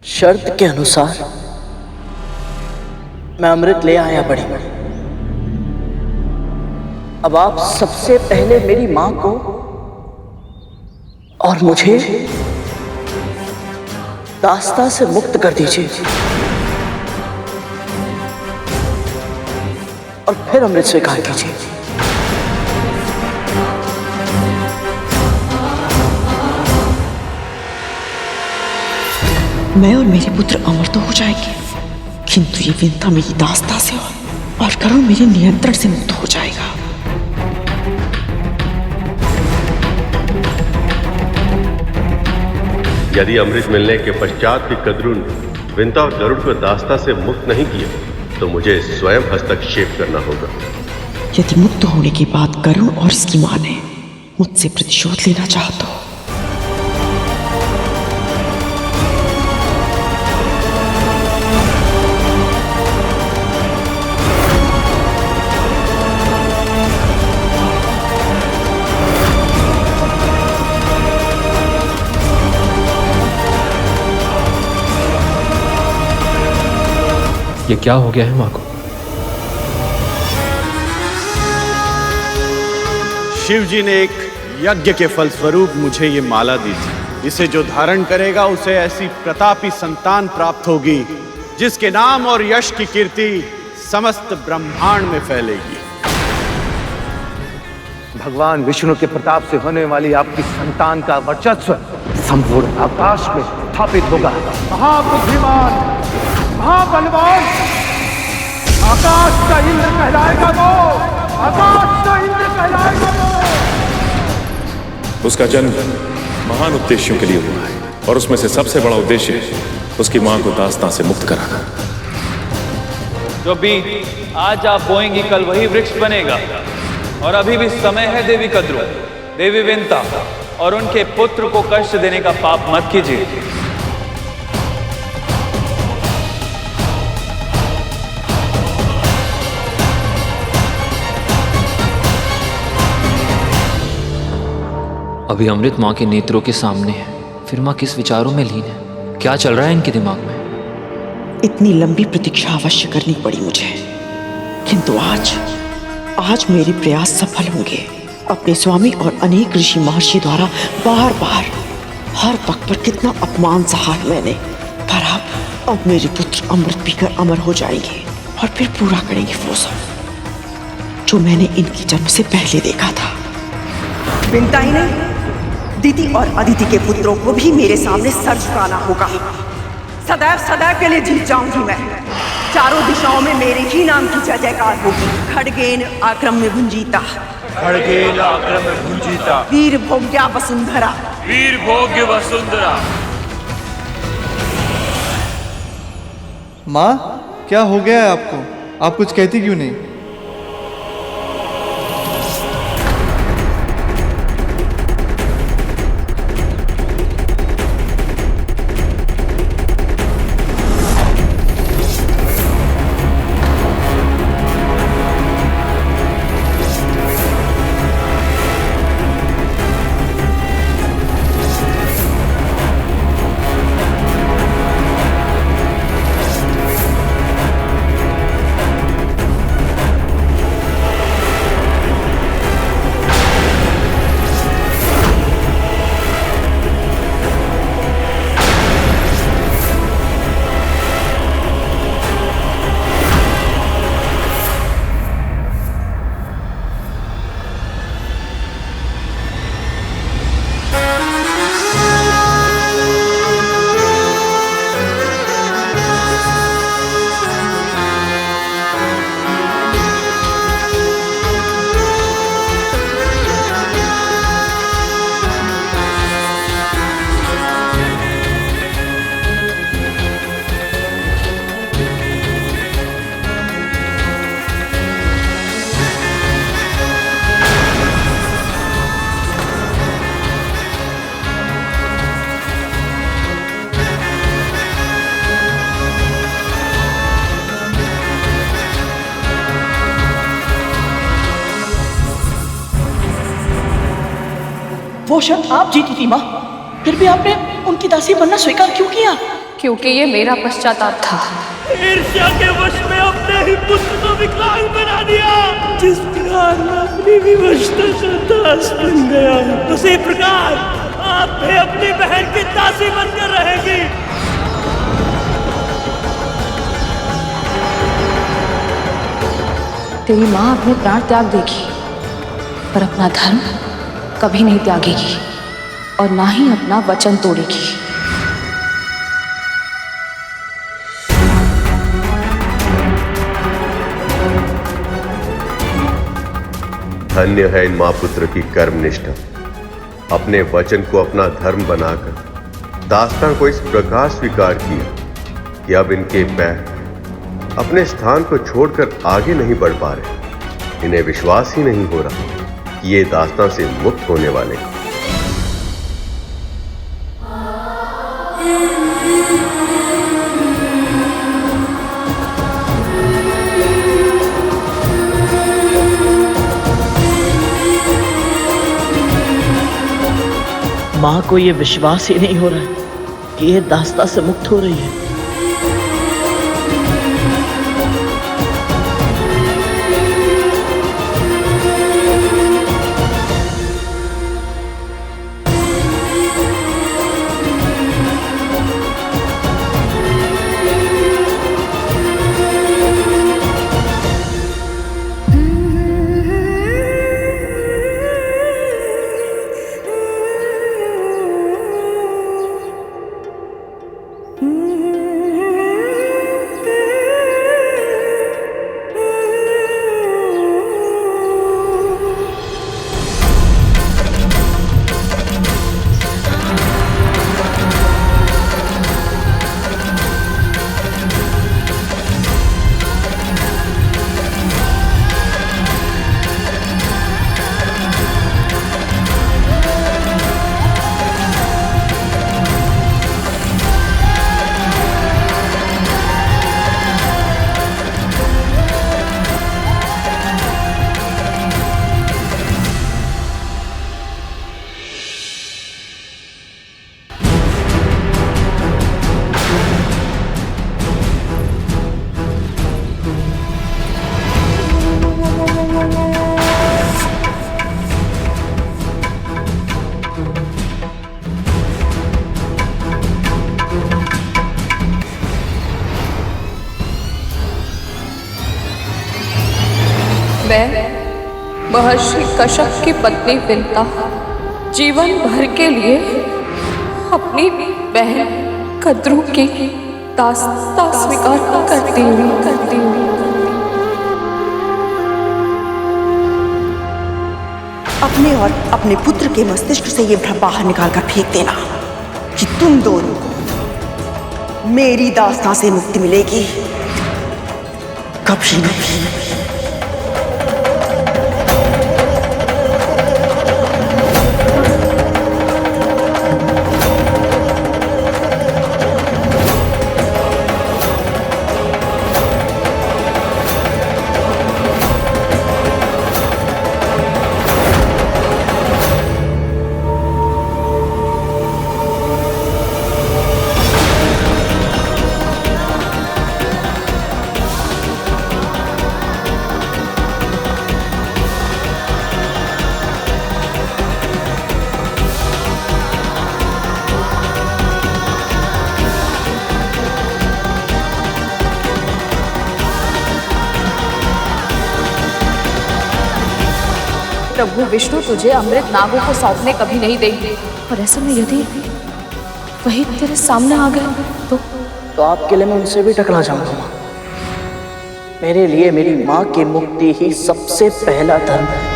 शर्त के अनुसार मैं अमृत ले आया बड़ी। अब आप सबसे पहले मेरी मां को और मुझे दास्ता से मुक्त कर दीजिए और फिर अमृत स्वीकार कीजिए। मैं और मेरे पुत्र अमर तो हो जाएंगे, किंतु ये विंता मेरी दास्ता से और करुण मेरे नियंत्रण से मुक्त हो जाएगा। यदि अमृत मिलने के पश्चात भी कद्रुन विंता और गरुड़ को दास्ता से मुक्त नहीं किया तो मुझे स्वयं हस्तक्षेप करना होगा। यदि मुक्त होने के बाद करुण और इसकी मां ने मुझसे प्रतिशोध लेना चाहा तो ये क्या हो गया है मां को? शिव जी ने एक यज्ञ के फलस्वरूप मुझे ये माला दी थी। इसे जो धारण करेगा उसे ऐसी प्रतापी संतान प्राप्त होगी जिसके नाम और यश की कीर्ति समस्त ब्रह्मांड में फैलेगी। भगवान विष्णु के प्रताप से होने वाली आपकी संतान का वर्चस्व संपूर्ण आकाश में स्थापित होगा। महाबुद्धिमान, महाबलवान, आकाश का इंद्र कहलाएगा वो, आकाश का इंद्र कहलाएगा वो। उसका जन्म महान उद्देश्यों के लिए हुआ है और उसमें से सबसे बड़ा उद्देश्य है उसकी मां को दास्तां से मुक्त कराना। जो बीज आज आप बोएंगी कल वही वृक्ष बनेगा और अभी भी समय है देवी कद्रुन, देवी विंता और उनके पुत्र को कष्ट देने का पाप मत कीजिए। अभी अमृत मां के नेत्रों के सामने है, फिर मां किस विचारों में लीन है? क्या चल रहा है इनके दिमाग में? इतनी लंबी प्रतीक्षा अवश्य करनी पड़ी मुझे, किंतु आज मेरे प्रयास सफल होंगे। अपने स्वामी और अनेक ऋषि महर्षि द्वारा बार बार हर पग पर कितना अपमान सहा है मैंने, पर अब मेरे पुत्र अमृत पीकर अमर हो जाएंगे और फिर पूरा करेंगे वो सब जो मैंने इनके जन्म से पहले देखा था। विंता ही नहीं, दीति और अदिति के पुत्रों को भी मेरे सामने सर झुकाना होगा। सदैव सदैव के लिए जीत जाऊंगी मैं। चारों दिशाओं में मेरे ही नाम की जय जयकार होगी। खड्गेन आक्रम्य भुंजीता, खड्गेन आक्रम्य भुंजीता, वीर भोग्या वसुंधरा, वीर भोग्य वसुंधरा। माँ, क्या हो गया है आपको? आप कुछ कहती क्यों नहीं? वो शर्त आप जीती थी माँ, फिर भी आपने उनकी दासी बनना स्वीकार क्यों किया? क्योंकि ये मेरा पश्चाताप था। ईर्ष्या के वश में अपने ही पुत्र को विकलांग बना दिया। जिस प्रकार मैं अपनी विवशता का दास बन गया, उसी प्रकार आप भी अपनी बहन की दासी बनकर रहेंगी। तेरी माँ अपने प्राण त्याग देगी, पर अपना धर्म कभी नहीं त्यागेगी और ना ही अपना वचन तोड़ेगी। धन्य है इन मां पुत्र की कर्मनिष्ठा। अपने वचन को अपना धर्म बनाकर दास्तां को इस प्रकार स्वीकार किया कि अब इनके पैर अपने स्थान को छोड़कर आगे नहीं बढ़ पा रहे। इन्हें विश्वास ही नहीं हो रहा कि ये दास्तां से मुक्त होने वाले हैं। माँ को ये विश्वास ही नहीं हो रहा है कि ये दास्तां से मुक्त हो रही है। मैं महर्षि कश्यप की पत्नी विंता जीवन भर के लिए अपनी बहन कद्रू की दास्तां स्वीकार करती हूँ। अपने और अपने पुत्र के मस्तिष्क से ये भ्रम बाहर निकाल कर फेंक देना कि तुम दोनों को मेरी दास्तां से मुक्ति मिलेगी। कभी नहीं। प्रभु विष्णु तुझे अमृत नागों को सौंपने कभी नहीं देंगे, और ऐसे में यदि वही तेरे सामने आ गए तो आपके लिए मैं उनसे भी टकरा जाऊंगा माँ। मेरे लिए मेरी माँ की मुक्ति ही सबसे पहला धर्म है।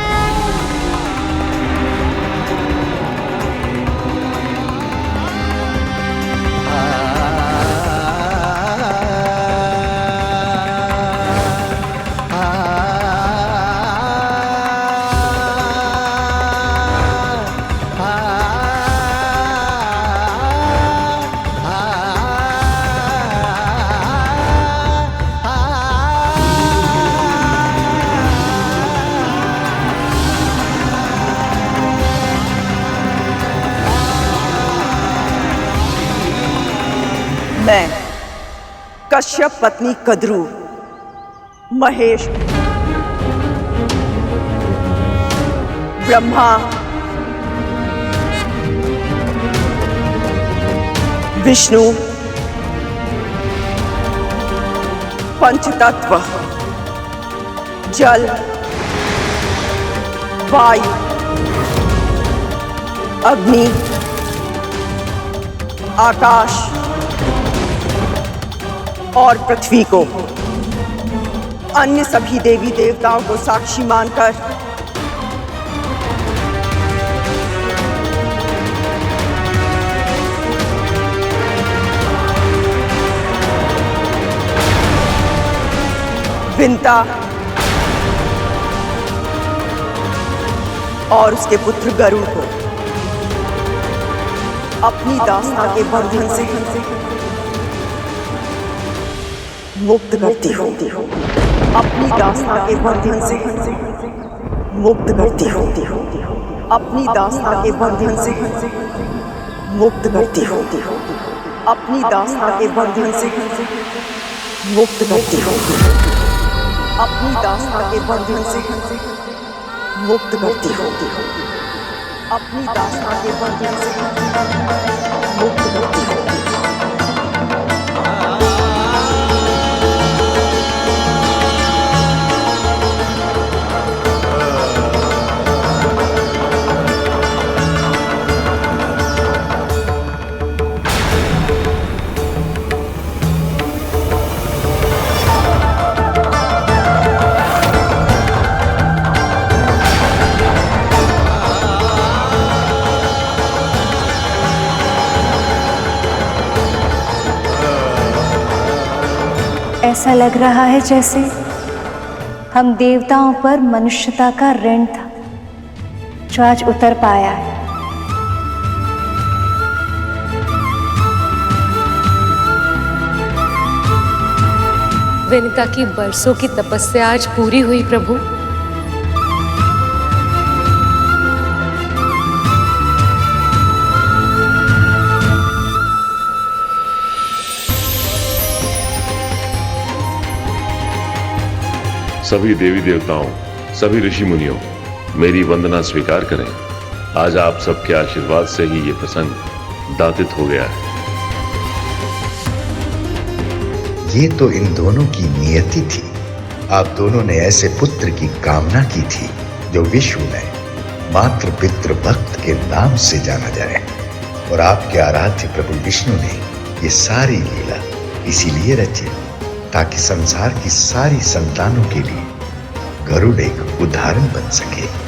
मैं कश्यप पत्नी कद्रू महेश ब्रह्मा विष्णु पंचतत्व जल वायु अग्नि आकाश और पृथ्वी को अन्य सभी देवी देवताओं को साक्षी मानकर विंता और उसके पुत्र गरुड़ को अपनी दास्ता के बंधन से मुक्त करती हूँ। अपनी दास्ता के बंधन से मुक्त करती हूँ। अपनी दास्ता के बंधन से मुक्त करती हूँ। अपनी दास्ता के बंधन से मुक्त करती हूँ। अपनी दास्ता के बंधन से मुक्त करती हूँ। अपनी दास्ता के बंधन से मुक्त करती हूँ। ऐसा लग रहा है जैसे हम देवताओं पर मनुष्यता का ऋण था जो आज उतर पाया है। विनिता की बरसों की तपस्या आज पूरी हुई प्रभु। सभी देवी देवताओं, सभी ऋषि मुनियों, मेरी वंदना स्वीकार करें। आज आप सबके आशीर्वाद से ही ये प्रसंग दातित हो गया है। ये तो इन दोनों की नियति थी। आप दोनों ने ऐसे पुत्र की कामना की थी जो विश्व में मात्र पितृ भक्त के नाम से जाना जाए, और आपके आराध्य प्रभु विष्णु ने ये सारी लीला इसीलिए रची ताकि संसार की सारी संतानों के लिए गरुड़ एक उदाहरण बन सके।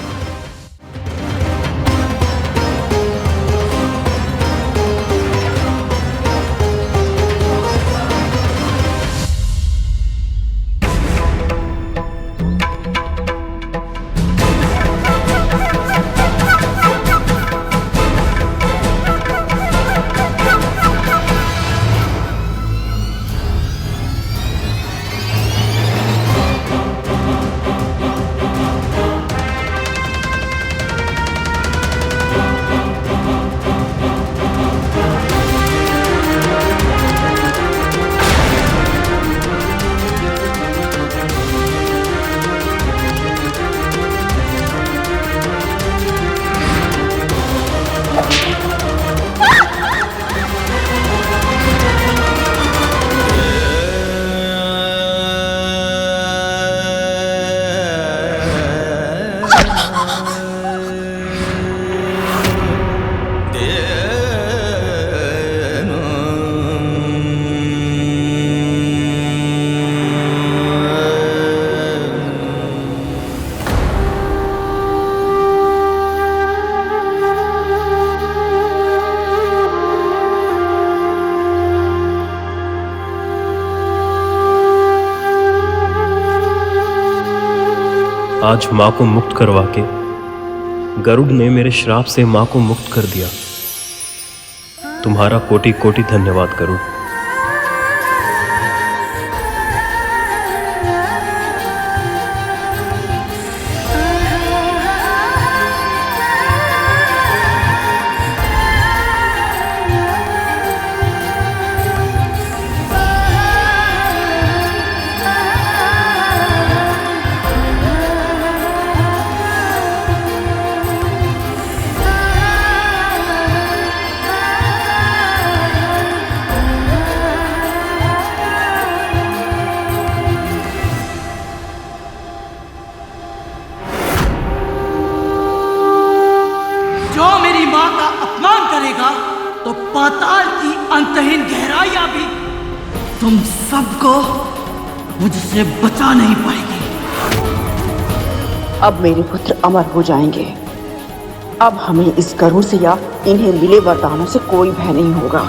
आज माँ को मुक्त करवा के गरुड़ ने मेरे श्राप से माँ को मुक्त कर दिया। तुम्हारा कोटि कोटि धन्यवाद गरुड़। तुम सबको मुझसे बचा नहीं पाएगी। अब मेरे पुत्र अमर हो जाएंगे। अब हमें इस गरुड़ से या इन्हें मिले वरदानों से कोई भय नहीं होगा।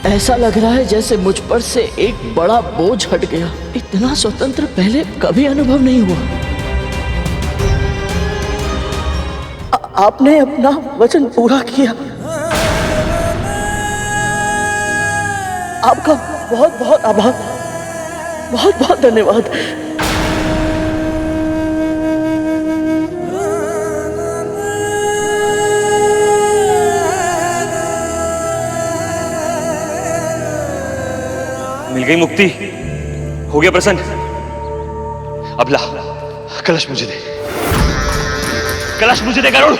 ऐसा लग रहा है जैसे मुझ पर से एक बड़ा बोझ हट गया। इतना स्वतंत्र पहले कभी अनुभव नहीं हुआ। आपने अपना वचन पूरा किया। आपका बहुत बहुत आभार, बहुत बहुत धन्यवाद। मिल गई मुक्ति, हो गया प्रसन्न। अब ला कलश मुझे दे, कलश मुझे दे गरुड़।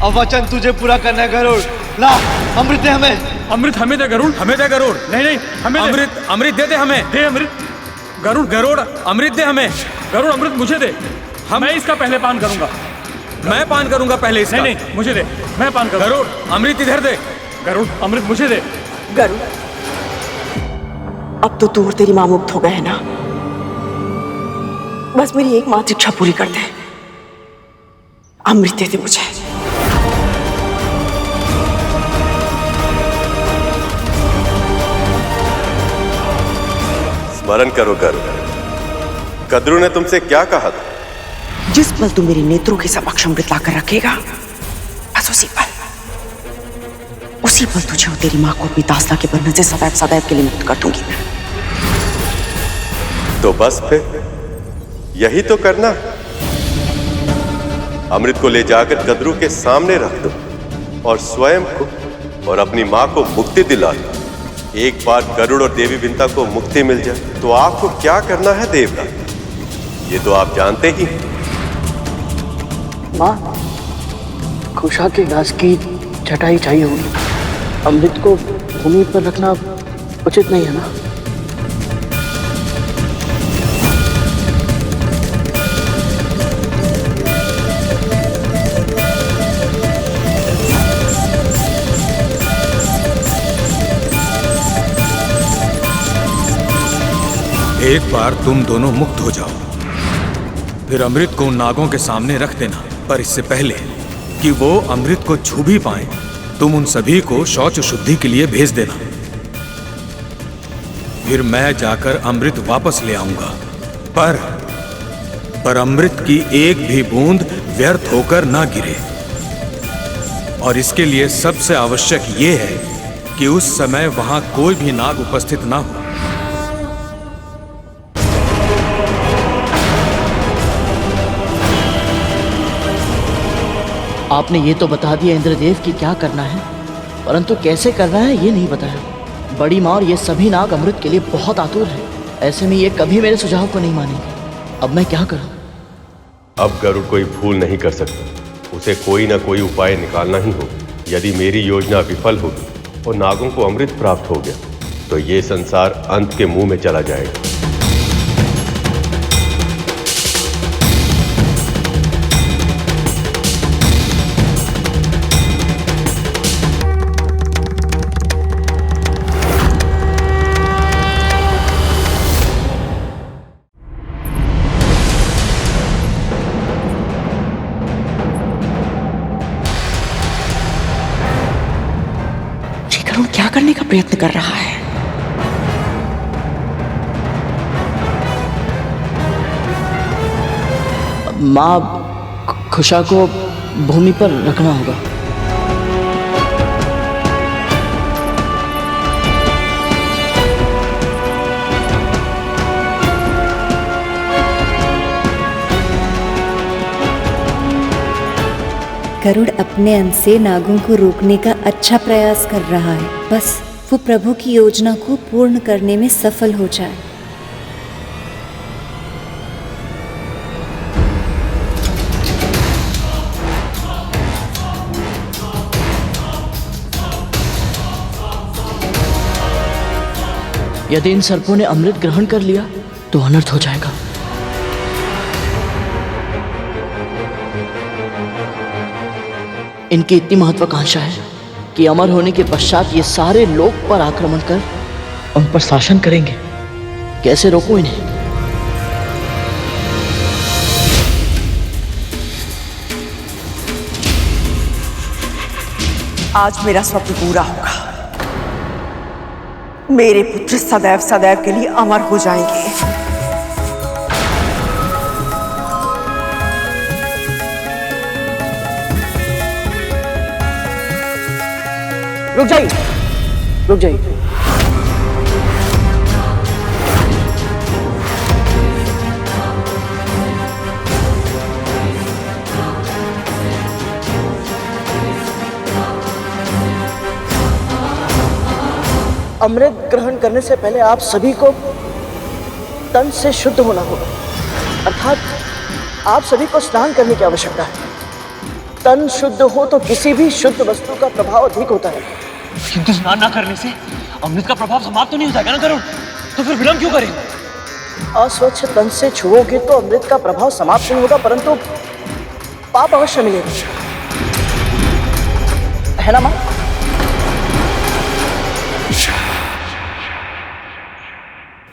अब वचन तुझे पूरा करना है गरुड़। ला अमृत दे हमें। अमृत हमें दे गरुड़, हमें दे गरुड़। नहीं नहीं हमें अमृत, अमृत दे दे हमें, दे अमृत। गरुड़ गरुड़ अमृत दे हमें। गरुड़ अमृत मुझे दे, मैं इसका पहले पान करूंगा। मैं पान करूंगा पहले इसका। नहीं नहीं मुझे दे, मैं पान करूंगा। गरुड़ अमृत इधर दे, गरुड़ अमृत मुझे दे। गरुड़ अब तो तू और तेरी मां मुक्त हो गए हैं ना। बस मेरी एकमात्र इच्छा पूरी कर दे, अमृत दे दे मुझे। स्मरण करो गरुड़, कद्रू ने तुमसे क्या कहा था? जिस पल तू मेरे नेत्रों के समक्ष अमृत लाकर रखेगा, बस उसी पल तुझे और तेरी मां को अपनी दासता के बंधन से सदैव सदैव के लिए मुक्त कर दूंगी मैं। तो बस फिर यही तो करना। अमृत को ले जाकर कद्रू के सामने रख दो और स्वयं को और अपनी मां को मुक्ति दिला दो। एक बार गरुड़ और देवी विंता को मुक्ति मिल जाए तो आपको क्या करना है देवता, ये तो आप जानते ही। मां, खुशा के दास की चटाई चाहिए होगी। अमृत को भूमि पर रखना उचित नहीं है ना। एक बार तुम दोनों मुक्त हो जाओ, फिर अमृत को उन नागों के सामने रख देना। पर इससे पहले कि वो अमृत को छू भी पाए, तुम उन सभी को शौच शुद्धि के लिए भेज देना। फिर मैं जाकर अमृत वापस ले आऊंगा, पर अमृत की एक भी बूंद व्यर्थ होकर ना गिरे। और इसके लिए सबसे आवश्यक ये है कि उस समय वहां कोई भी नाग उपस्थित ना हो। आपने ये तो बता दिया इंद्रदेव कि क्या करना है, परंतु कैसे करना है ये नहीं बताया। बड़ी माँ और ये सभी नाग अमृत के लिए बहुत आतुर हैं। ऐसे में ये कभी मेरे सुझाव को नहीं मानेंगे। अब मैं क्या करूं? अब गरुड़ कोई भूल नहीं कर सकता, उसे कोई ना कोई उपाय निकालना ही होगा। यदि मेरी योजना विफल होगी और नागों को अमृत प्राप्त हो गया तो ये संसार अंत के मुंह में चला जाएगा। क्या करने का प्रयत्न कर रहा है? माँ, खुशा को भूमि पर रखना होगा। गरुड़ अपने अंश से नागों को रोकने का अच्छा प्रयास कर रहा है, बस वो प्रभु की योजना को पूर्ण करने में सफल हो जाए। यदि इन सर्पों ने अमृत ग्रहण कर लिया तो अनर्थ हो जाएगा। इनकी इतनी महत्वाकांक्षा है कि अमर होने के पश्चात ये सारे लोक पर आक्रमण कर उन पर शासन करेंगे। कैसे रोकूं इन्हें? आज मेरा स्वप्न पूरा होगा। मेरे पुत्र सदैव सदैव के लिए अमर हो जाएंगे। रुक जाइए, रुक जाइए। अमृत ग्रहण करने से पहले आप सभी को तन से शुद्ध होना होगा, अर्थात आप सभी को स्नान करने की आवश्यकता है। तन शुद्ध हो तो किसी भी शुद्ध वस्तु का प्रभाव अधिक होता है। किंतु स्नान ना करने से अमृत का प्रभाव समाप्त तो नहीं हो जाएगा ना गरुड़? तो फिर विलंब क्यों करें? अस्वच्छ तन से छुओगे तो अमृत का प्रभाव समाप्त नहीं होगा, परंतु पाप अवश्य मिलेगा, है ना मां?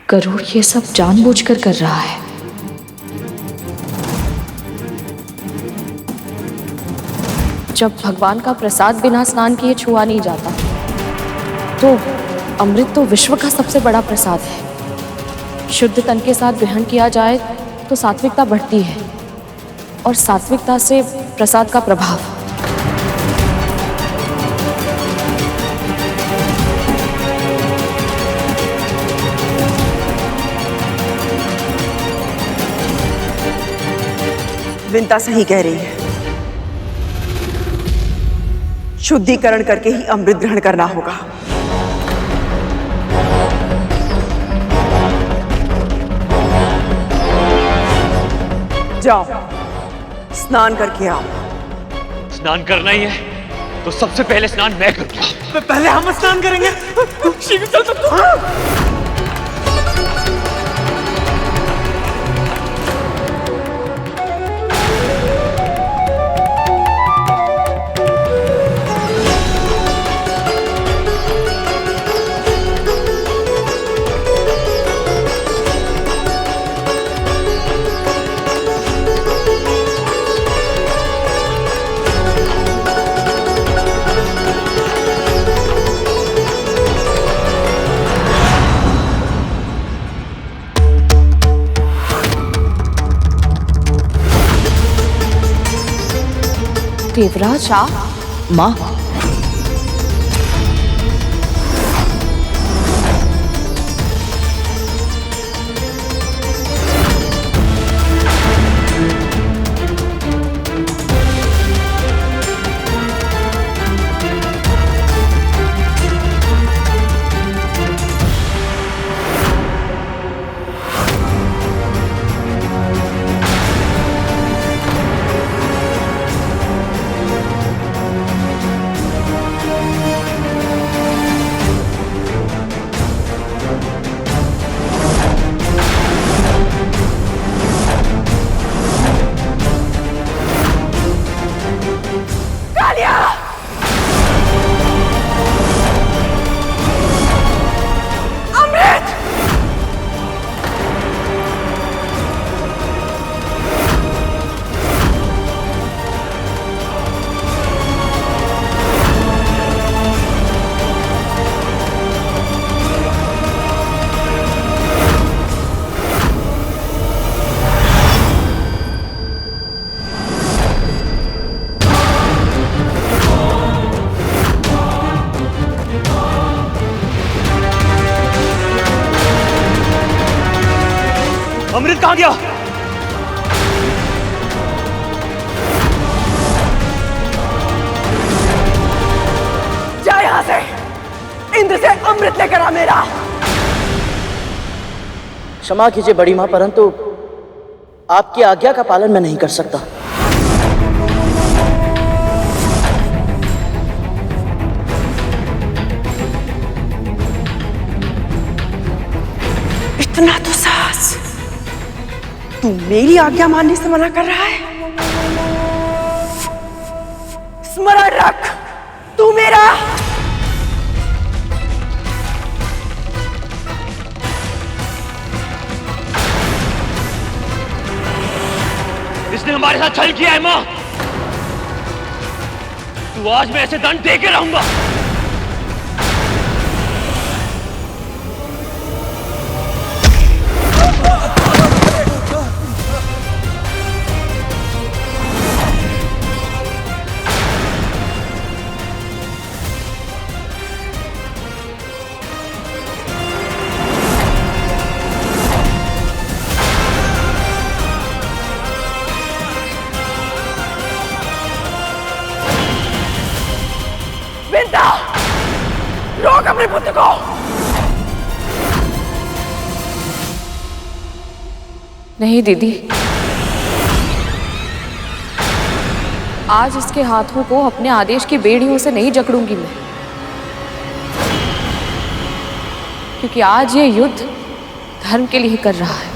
गरुड़ ये सब जानबूझकर कर रहा है। जब भगवान का प्रसाद बिना स्नान किए छुआ नहीं जाता, तो अमृत तो विश्व का सबसे बड़ा प्रसाद है। शुद्ध तन के साथ ग्रहण किया जाए तो सात्विकता बढ़ती है, और सात्विकता से प्रसाद का प्रभाव। विंता सही कह रही है। शुद्धिकरण करके ही अमृत ग्रहण करना होगा। जाओ, स्नान करके आओ। स्नान करना ही है तो सबसे पहले स्नान मैं करूंगा। पहले हम स्नान करेंगे। शीघ्र चल सकते। देवराज माँ, अमृत कहाँ गया? अमृत लेकर आ मेरा। क्षमा कीजिए बड़ी माँ, परंतु आपकी आज्ञा का पालन मैं नहीं कर सकता। इतना तो साहस, तू मेरी आज्ञा मानने से मना कर रहा है? स्मरण रख, तू मेरा इसने हमारे साथ छल किया है मां। तू आज मैं ऐसे दंड दे के रहूंगा। विंता, रोक अपने पुत्र को। नहीं दीदी, आज इसके हाथों को अपने आदेश की बेड़ियों से नहीं जकड़ूंगी मैं, क्योंकि आज ये युद्ध धर्म के लिए कर रहा है।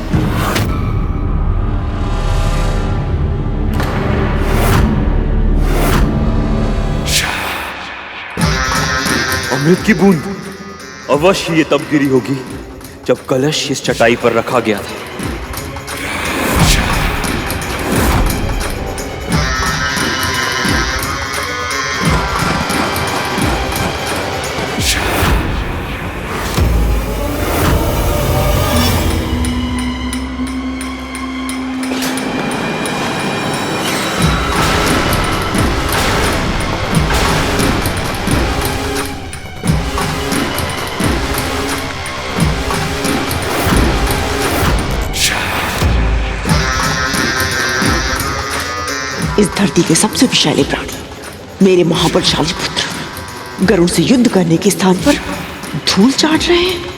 अमृत की बूंद अवश्य ये तब गिरी होगी जब कलश इस चटाई पर रखा गया था। इस धरती के सबसे विशाले प्राणी, मेरे महाबलशाली पुत्र गरुड़ से युद्ध करने के स्थान पर धूल चाट रहे हैं।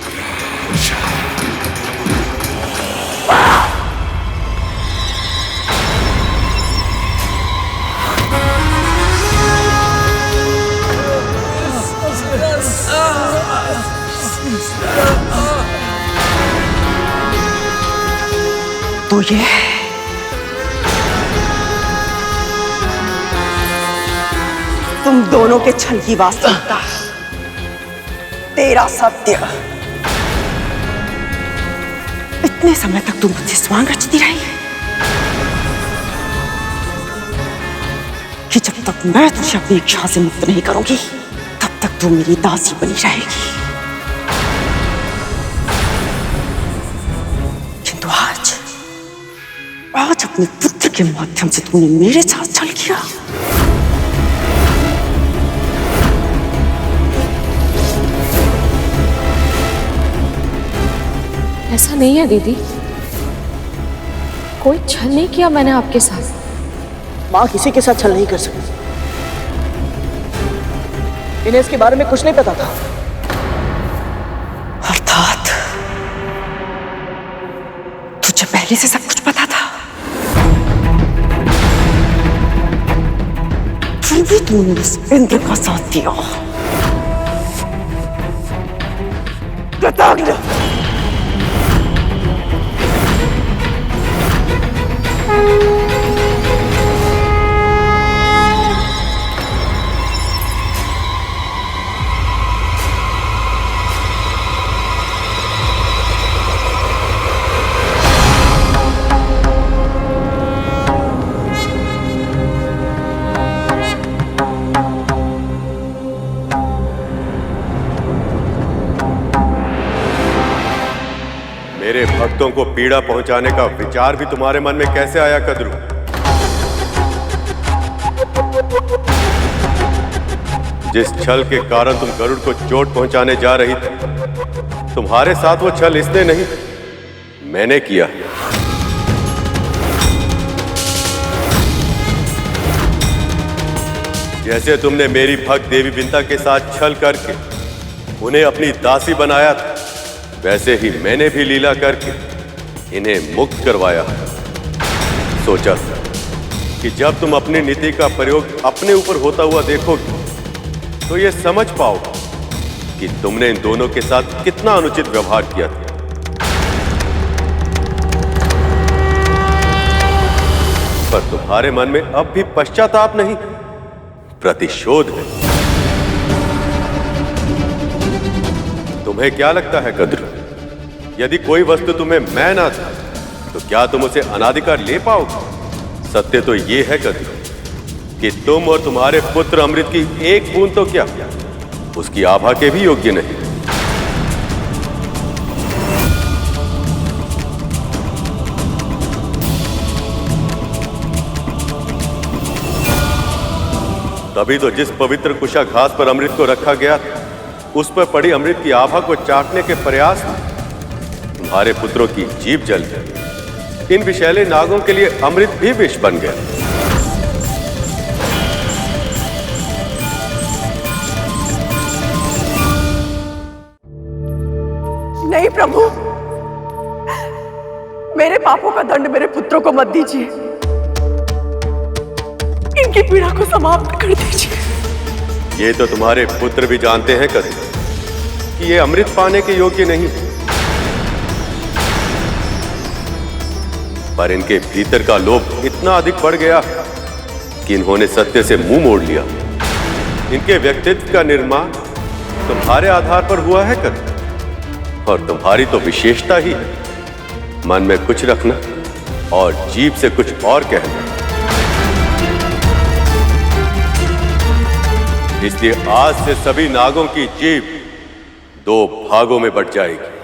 तो ये तुम दोनों के छल की वास्तविकता, तेरा सत्य। इतने समय तक तुम मुझसे स्वांग रचती रही कि जब तक मैं तुझे अपनी इच्छा से मुक्त नहीं करूंगी तब तक तू मेरी दासी बनी रहेगी। किंतु आज अपने पुत्र के माध्यम से तूने मेरे साथ छल किया। ऐसा नहीं है दीदी, कोई छल नहीं किया मैंने आपके साथ। माँ किसी के साथ छल नहीं कर सकती। इन्हें इसके बारे में कुछ नहीं पता था। अर्थात तुझे पहले से सब कुछ पता था, फिर भी तूने उस इंद्र का साथ दिया। कृतज्ञ। मेरे भक्तों को पीड़ा पहुंचाने का विचार भी तुम्हारे मन में कैसे आया कद्रू? जिस छल के कारण तुम गरुड़ को चोट पहुंचाने जा रही थी, तुम्हारे साथ वो छल इसने नहीं, मैंने किया। जैसे तुमने मेरी भक्त देवी विंता के साथ छल करके उन्हें अपनी दासी बनाया था, वैसे ही मैंने भी लीला करके इन्हें मुक्त करवाया। सोचा कि जब तुम अपनी नीति का प्रयोग अपने ऊपर होता हुआ देखोगे तो ये समझ पाओगे कि तुमने इन दोनों के साथ कितना अनुचित व्यवहार किया था। पर तुम्हारे मन में अब भी पश्चाताप नहीं, प्रतिशोध है। तुम्हें क्या लगता है कद्रू, यदि कोई वस्तु तुम्हें मैं ना था तो क्या तुम उसे अनाधिकार ले पाओगे? सत्य तो यह है कद्रू कि तुम और तुम्हारे पुत्र अमृत की एक बूंद तो क्या उसकी आभा के भी योग्य नहीं। तभी तो जिस पवित्र कुशाघास पर अमृत को रखा गया था, उस पर पड़ी अमृत की आभा को चाटने के प्रयास में तुम्हारे पुत्रों की जीभ जल गई। इन विषैले नागों के लिए अमृत भी विष बन गया। नहीं प्रभु, मेरे पापों का दंड मेरे पुत्रों को मत दीजिए, इनकी पीड़ा को समाप्त कर दीजिए। ये तो तुम्हारे पुत्र भी जानते हैं कद्रू कि ये अमृत पाने के योग्य नहीं, पर इनके भीतर का लोभ इतना अधिक बढ़ गया कि इन्होंने सत्य से मुंह मोड़ लिया। इनके व्यक्तित्व का निर्माण तुम्हारे आधार पर हुआ है कद्रू, और तुम्हारी तो विशेषता ही है मन में कुछ रखना और जीभ से कुछ और कहना। इसलिए आज से सभी नागों की जीभ 2 भागों में बंट जाएगी।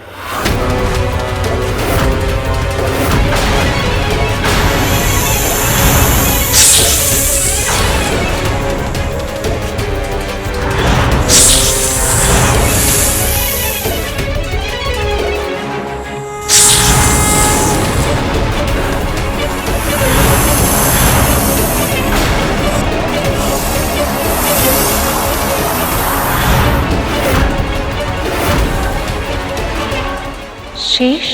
शेष,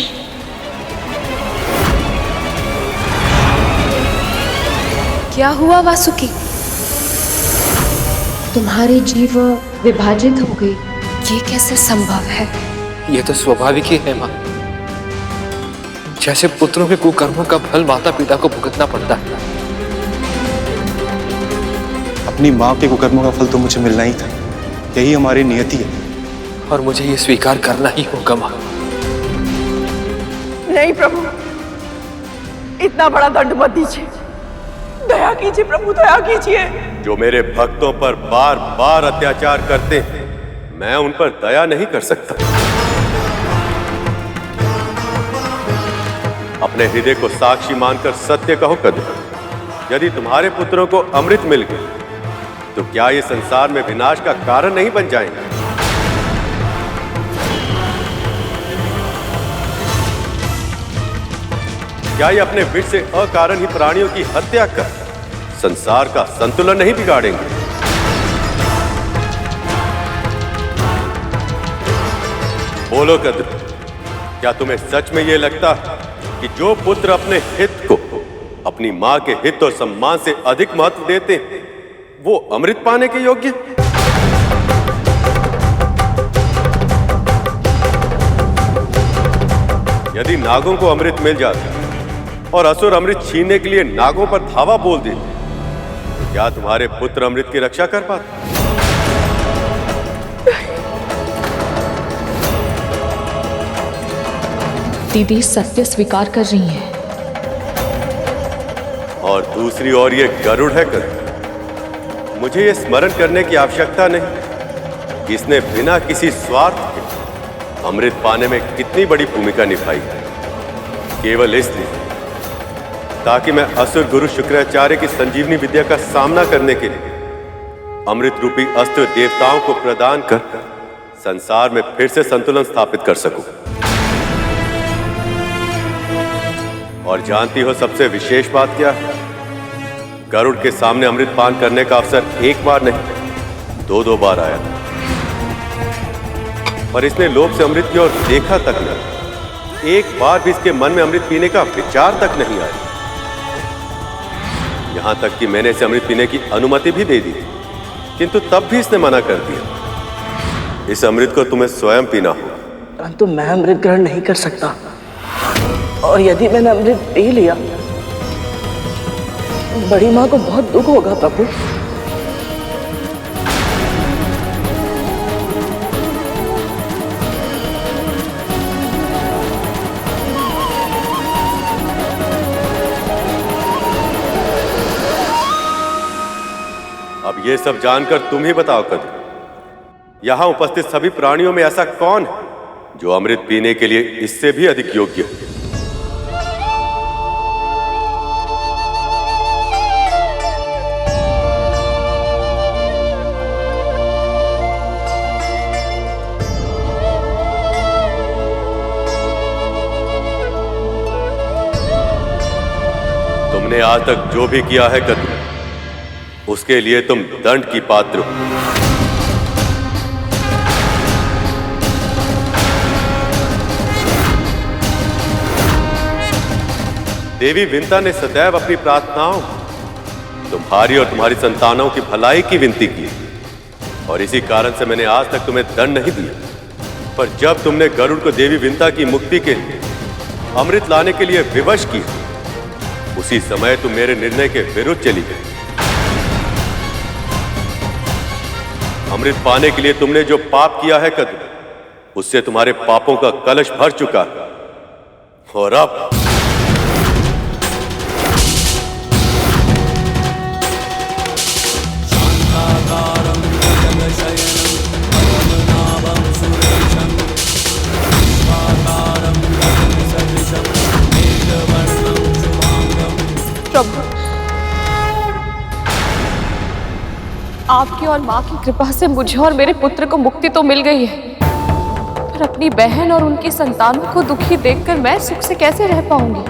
क्या हुआ वासुकी? तुम्हारी जीव विभाजित हो गई, ये कैसे संभव है? ये तो स्वाभाविक ही है माँ। जैसे पुत्रों के कुकर्मों का फल माता पिता को भुगतना पड़ता है। अपनी माँ के कुकर्मों का फल तो मुझे मिलना ही था, यही हमारी नियति है, और मुझे ये स्वीकार करना ही होगा माँ। नहीं प्रभु, इतना बड़ा दंड मत दीजिए, दया कीजिए प्रभु, दया कीजिए। जो मेरे भक्तों पर बार बार अत्याचार करते हैं, मैं उन पर दया नहीं कर सकता। अपने हृदय को साक्षी मानकर सत्य कहो कद्रू, यदि तुम्हारे पुत्रों को अमृत मिल गया तो क्या ये संसार में विनाश का कारण नहीं बन जाएंगे? क्या ये अपने विष से अकारण ही प्राणियों की हत्या कर संसार का संतुलन नहीं बिगाड़ेंगे? बोलो कद्रू, क्या तुम्हें सच में यह लगता कि जो पुत्र अपने हित को अपनी मां के हित और सम्मान से अधिक महत्व देते हैं, वो अमृत पाने के योग्य? यदि नागों को अमृत मिल जाता और असुर अमृत छीनने के लिए नागों पर धावा बोल देते, क्या तुम्हारे पुत्र अमृत की रक्षा कर पाते? दीदी सत्य स्वीकार कर रही है। और दूसरी ओर ये गरुड़ है कद्रू, मुझे ये स्मरण करने की आवश्यकता नहीं कि इसने बिना किसी स्वार्थ के अमृत पाने में कितनी बड़ी भूमिका निभाई, केवल इसलिए ताकि मैं असुर गुरु शुक्राचार्य की संजीवनी विद्या का सामना करने के लिए अमृत रूपी अस्त्र देवताओं को प्रदान कर संसार में फिर से संतुलन स्थापित कर सकूं। और जानती हो सबसे विशेष बात क्या है? गरुड़ के सामने अमृत पान करने का अवसर एक बार नहीं, 2-2 बार आया था। पर इसने लोभ से अमृत की ओर देखा तक नहीं। एक बार भी इसके मन में अमृत पीने का विचार तक नहीं आया। यहां तक कि मैंने इसे अमृत पीने की अनुमति भी दे दी, किंतु तब भी इसने मना कर दिया। इस अमृत को तुम्हें स्वयं पीना होगा। परंतु मैं अमृत ग्रहण नहीं कर सकता, और यदि मैंने अमृत पी लिया, बड़ी माँ को बहुत दुख होगा प्रभु। अब ये सब जानकर तुम ही बताओ कद्रू, यहां उपस्थित सभी प्राणियों में ऐसा कौन है जो अमृत पीने के लिए इससे भी अधिक योग्य है? तुमने आज तक जो भी किया है कद्रू, उसके लिए तुम दंड की पात्र हो। देवी विंता ने सदैव अपनी प्रार्थनाओं तुम्हारी और तुम्हारी संतानों की भलाई की विनती की, और इसी कारण से मैंने आज तक तुम्हें दंड नहीं दिया। पर जब तुमने गरुड़ को देवी विंता की मुक्ति के लिए अमृत लाने के लिए विवश किया, उसी समय तुम मेरे निर्णय के विरुद्ध चली गई। अमृत पाने के लिए तुमने जो पाप किया है कद्रू, उससे तुम्हारे पापों का कलश भर चुका है। और अब प्रभु, आपकी और माँ की कृपा से मुझे और मेरे पुत्र को मुक्ति तो मिल गई है, पर अपनी बहन और उनकी संतानों को दुखी देखकर मैं सुख से कैसे रह पाऊंगी?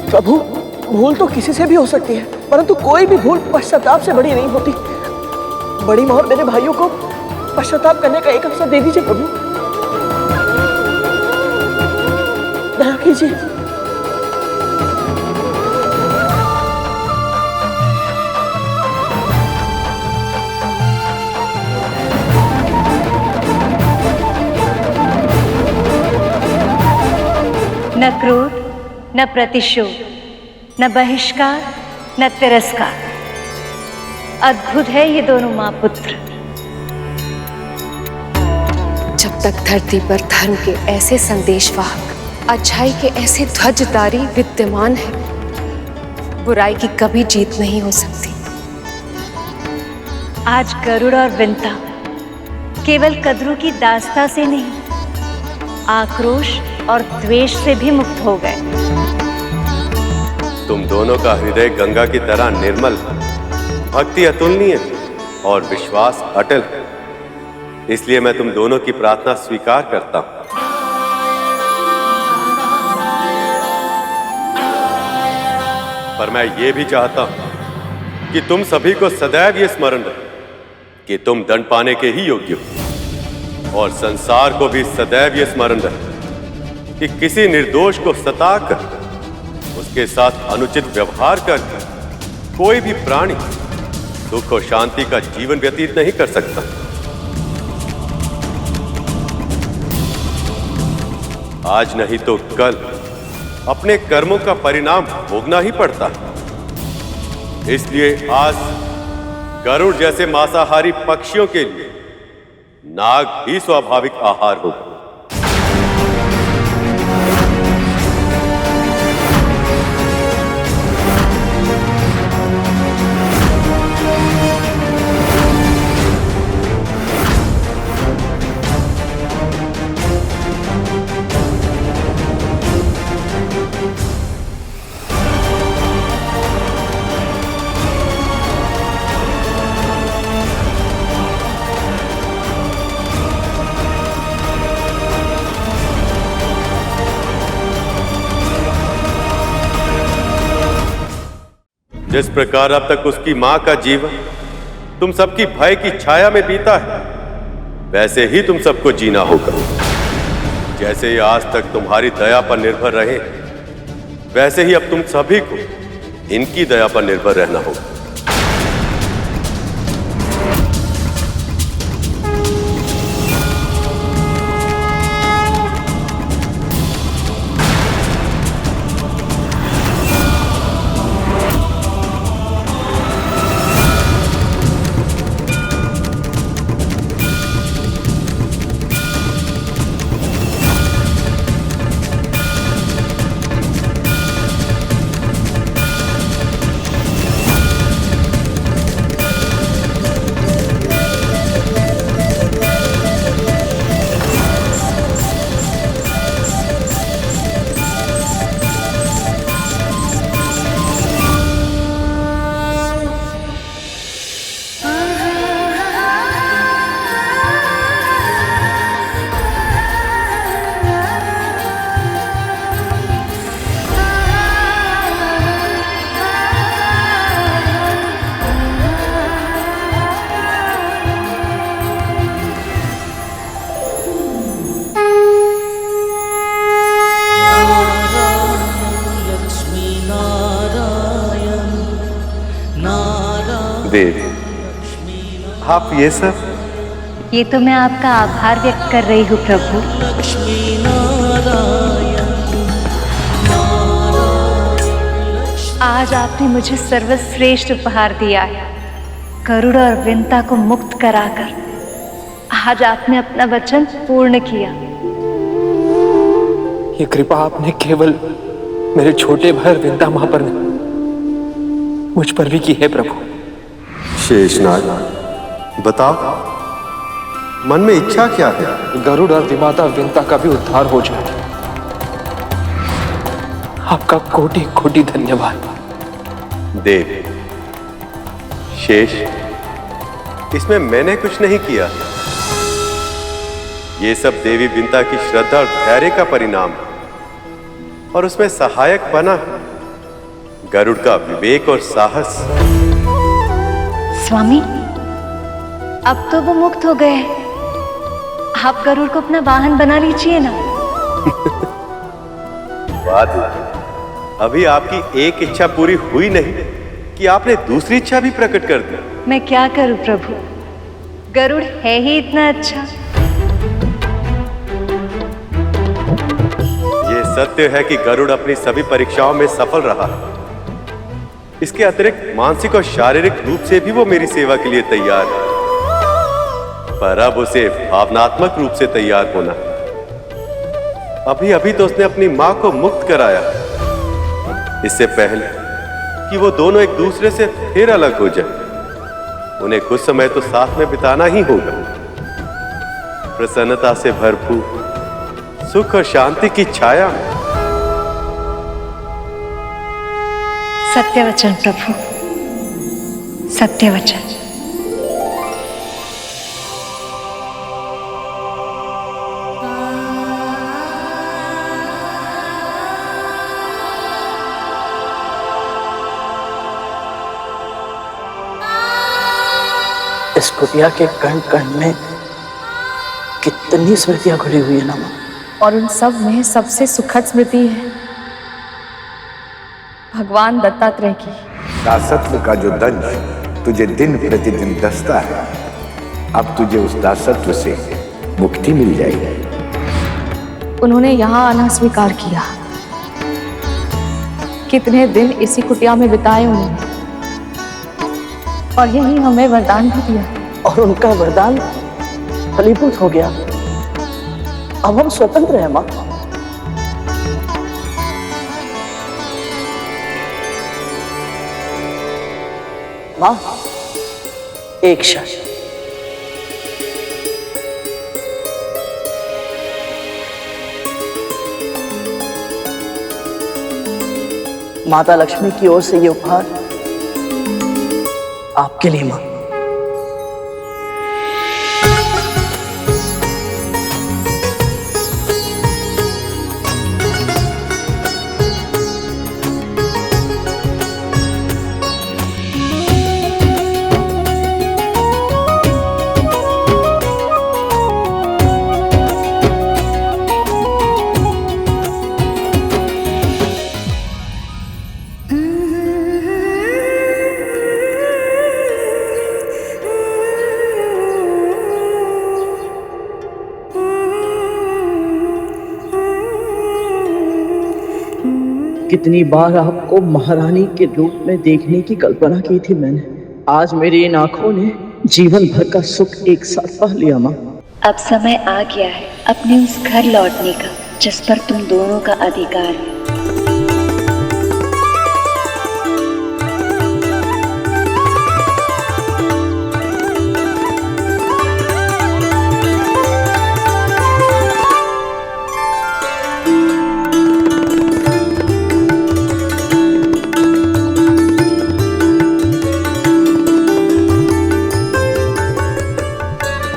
प्रभु, भूल तो किसी से भी हो सकती है, परंतु कोई भी भूल पश्चाताप से बड़ी नहीं होती। बड़ी माँ और मेरे भाइयों को पश्चाताप करने का एक अवसर दे दीजिए प्रभु, दया कीजिए। न क्रोध, न प्रतिशोध, न बहिष्कार, न तिरस्कार। अद्भुत है ये दोनों माँ पुत्र। जब तक धरती पर धर्म के ऐसे संदेशवाहक, अच्छाई के ऐसे ध्वजधारी विद्यमान हैं, बुराई की कभी जीत नहीं हो सकती। आज गरुड़ और विंता केवल कद्रू की दास्ता से नहीं, आक्रोश और द्वेष से भी मुक्त हो गए। तुम दोनों का हृदय गंगा की तरह निर्मल, भक्ति अतुलनीय और विश्वास अटल है। इसलिए मैं तुम दोनों की प्रार्थना स्वीकार करता हूं। पर मैं ये भी चाहता हूं कि तुम सभी को सदैव ये स्मरण रहे कि तुम दंड पाने के ही योग्य हो, और संसार को भी सदैव ये स्मरण रहे कि किसी निर्दोष को सताकर, उसके साथ अनुचित व्यवहार कर कोई भी प्राणी सुख और शांति का जीवन व्यतीत नहीं कर सकता। आज नहीं तो कल अपने कर्मों का परिणाम भोगना ही पड़ता है। इसलिए आज गरुड़ जैसे मांसाहारी पक्षियों के लिए नाग ही स्वाभाविक आहार होगा। जिस प्रकार अब तक उसकी मां का जीवन तुम सबकी भय की छाया में बीता है, वैसे ही तुम सबको जीना होगा। जैसे ये आज तक तुम्हारी दया पर निर्भर रहे, वैसे ही अब तुम सभी को इनकी दया पर निर्भर रहना होगा। देव, आप ये सब? ये तो मैं आपका आभार व्यक्त कर रही हूँ प्रभु। आज आपने मुझे सर्वश्रेष्ठ उपहार दिया है, गरुड़ और विंता को मुक्त कराकर। आज आपने अपना वचन पूर्ण किया। ये कृपा आपने केवल मेरे छोटे भाई विंता मां पर नहीं, मुझ पर भी की है प्रभु। शेषनाग, बताओ, मन में इच्छा क्या है? गरुड़ और विमाता विंता का भी उद्धार हो जाए। आपका कोटि कोटि धन्यवाद। देव, शेष, इसमें मैंने कुछ नहीं किया। ये सब देवी विंता की श्रद्धा और धैर्य का परिणाम है, और उसमें सहायक बना गरुड़ का विवेक और साहस। स्वामी, अब तो वो मुक्त हो गए। आप गरुड़ को अपना वाहन बना लीजिए ना। बात अभी आपकी एक इच्छा पूरी हुई नहीं कि आपने दूसरी इच्छा भी प्रकट कर दी। मैं क्या करूं प्रभु, गरुड़ है ही इतना अच्छा। ये सत्य है कि गरुड़ अपनी सभी परीक्षाओं में सफल रहा है। इसके अतिरिक्त मानसिक और शारीरिक रूप से भी वो मेरी सेवा के लिए तैयार है, पर अब उसे भावनात्मक रूप से तैयार होना है। अभी अभी तो उसने अपनी मां को मुक्त कराया, इससे पहले कि वो दोनों एक दूसरे से फिर अलग हो जाए, उन्हें कुछ समय तो साथ में बिताना ही होगा। प्रसन्नता से भरपूर सुख और शांति की छाया में। सत्यवचन प्रभु, सत्यवचन। इस कुटिया के कण कण में कितनी स्मृतियां घुली हुई है ना मां, और उन सब में सबसे सुखद स्मृति है भगवान दत्तात्रेय की। दासत्व का जो दंश तुझे दिन प्रतिदिन दसता है, अब तुझे उस दासत्व से मुक्ति मिल जाएगी। उन्होंने यहाँ आना स्वीकार किया। कितने दिन इसी कुटिया में बिताए उन्होंने, और यही हमें वरदान भी दिया। और उनका वरदान फलीभूत हो गया। अब हम स्वतंत्र हैं मां। मां, एक शर्त। माता लक्ष्मी की ओर से ये उपहार आपके लिए मां। कितनी बार आपको महारानी के रूप में देखने की कल्पना की थी मैंने। आज मेरी इन आंखों ने जीवन भर का सुख एक साथ पा लिया माँ। अब समय आ गया है अपने उस घर लौटने का जिस पर तुम दोनों का अधिकार है।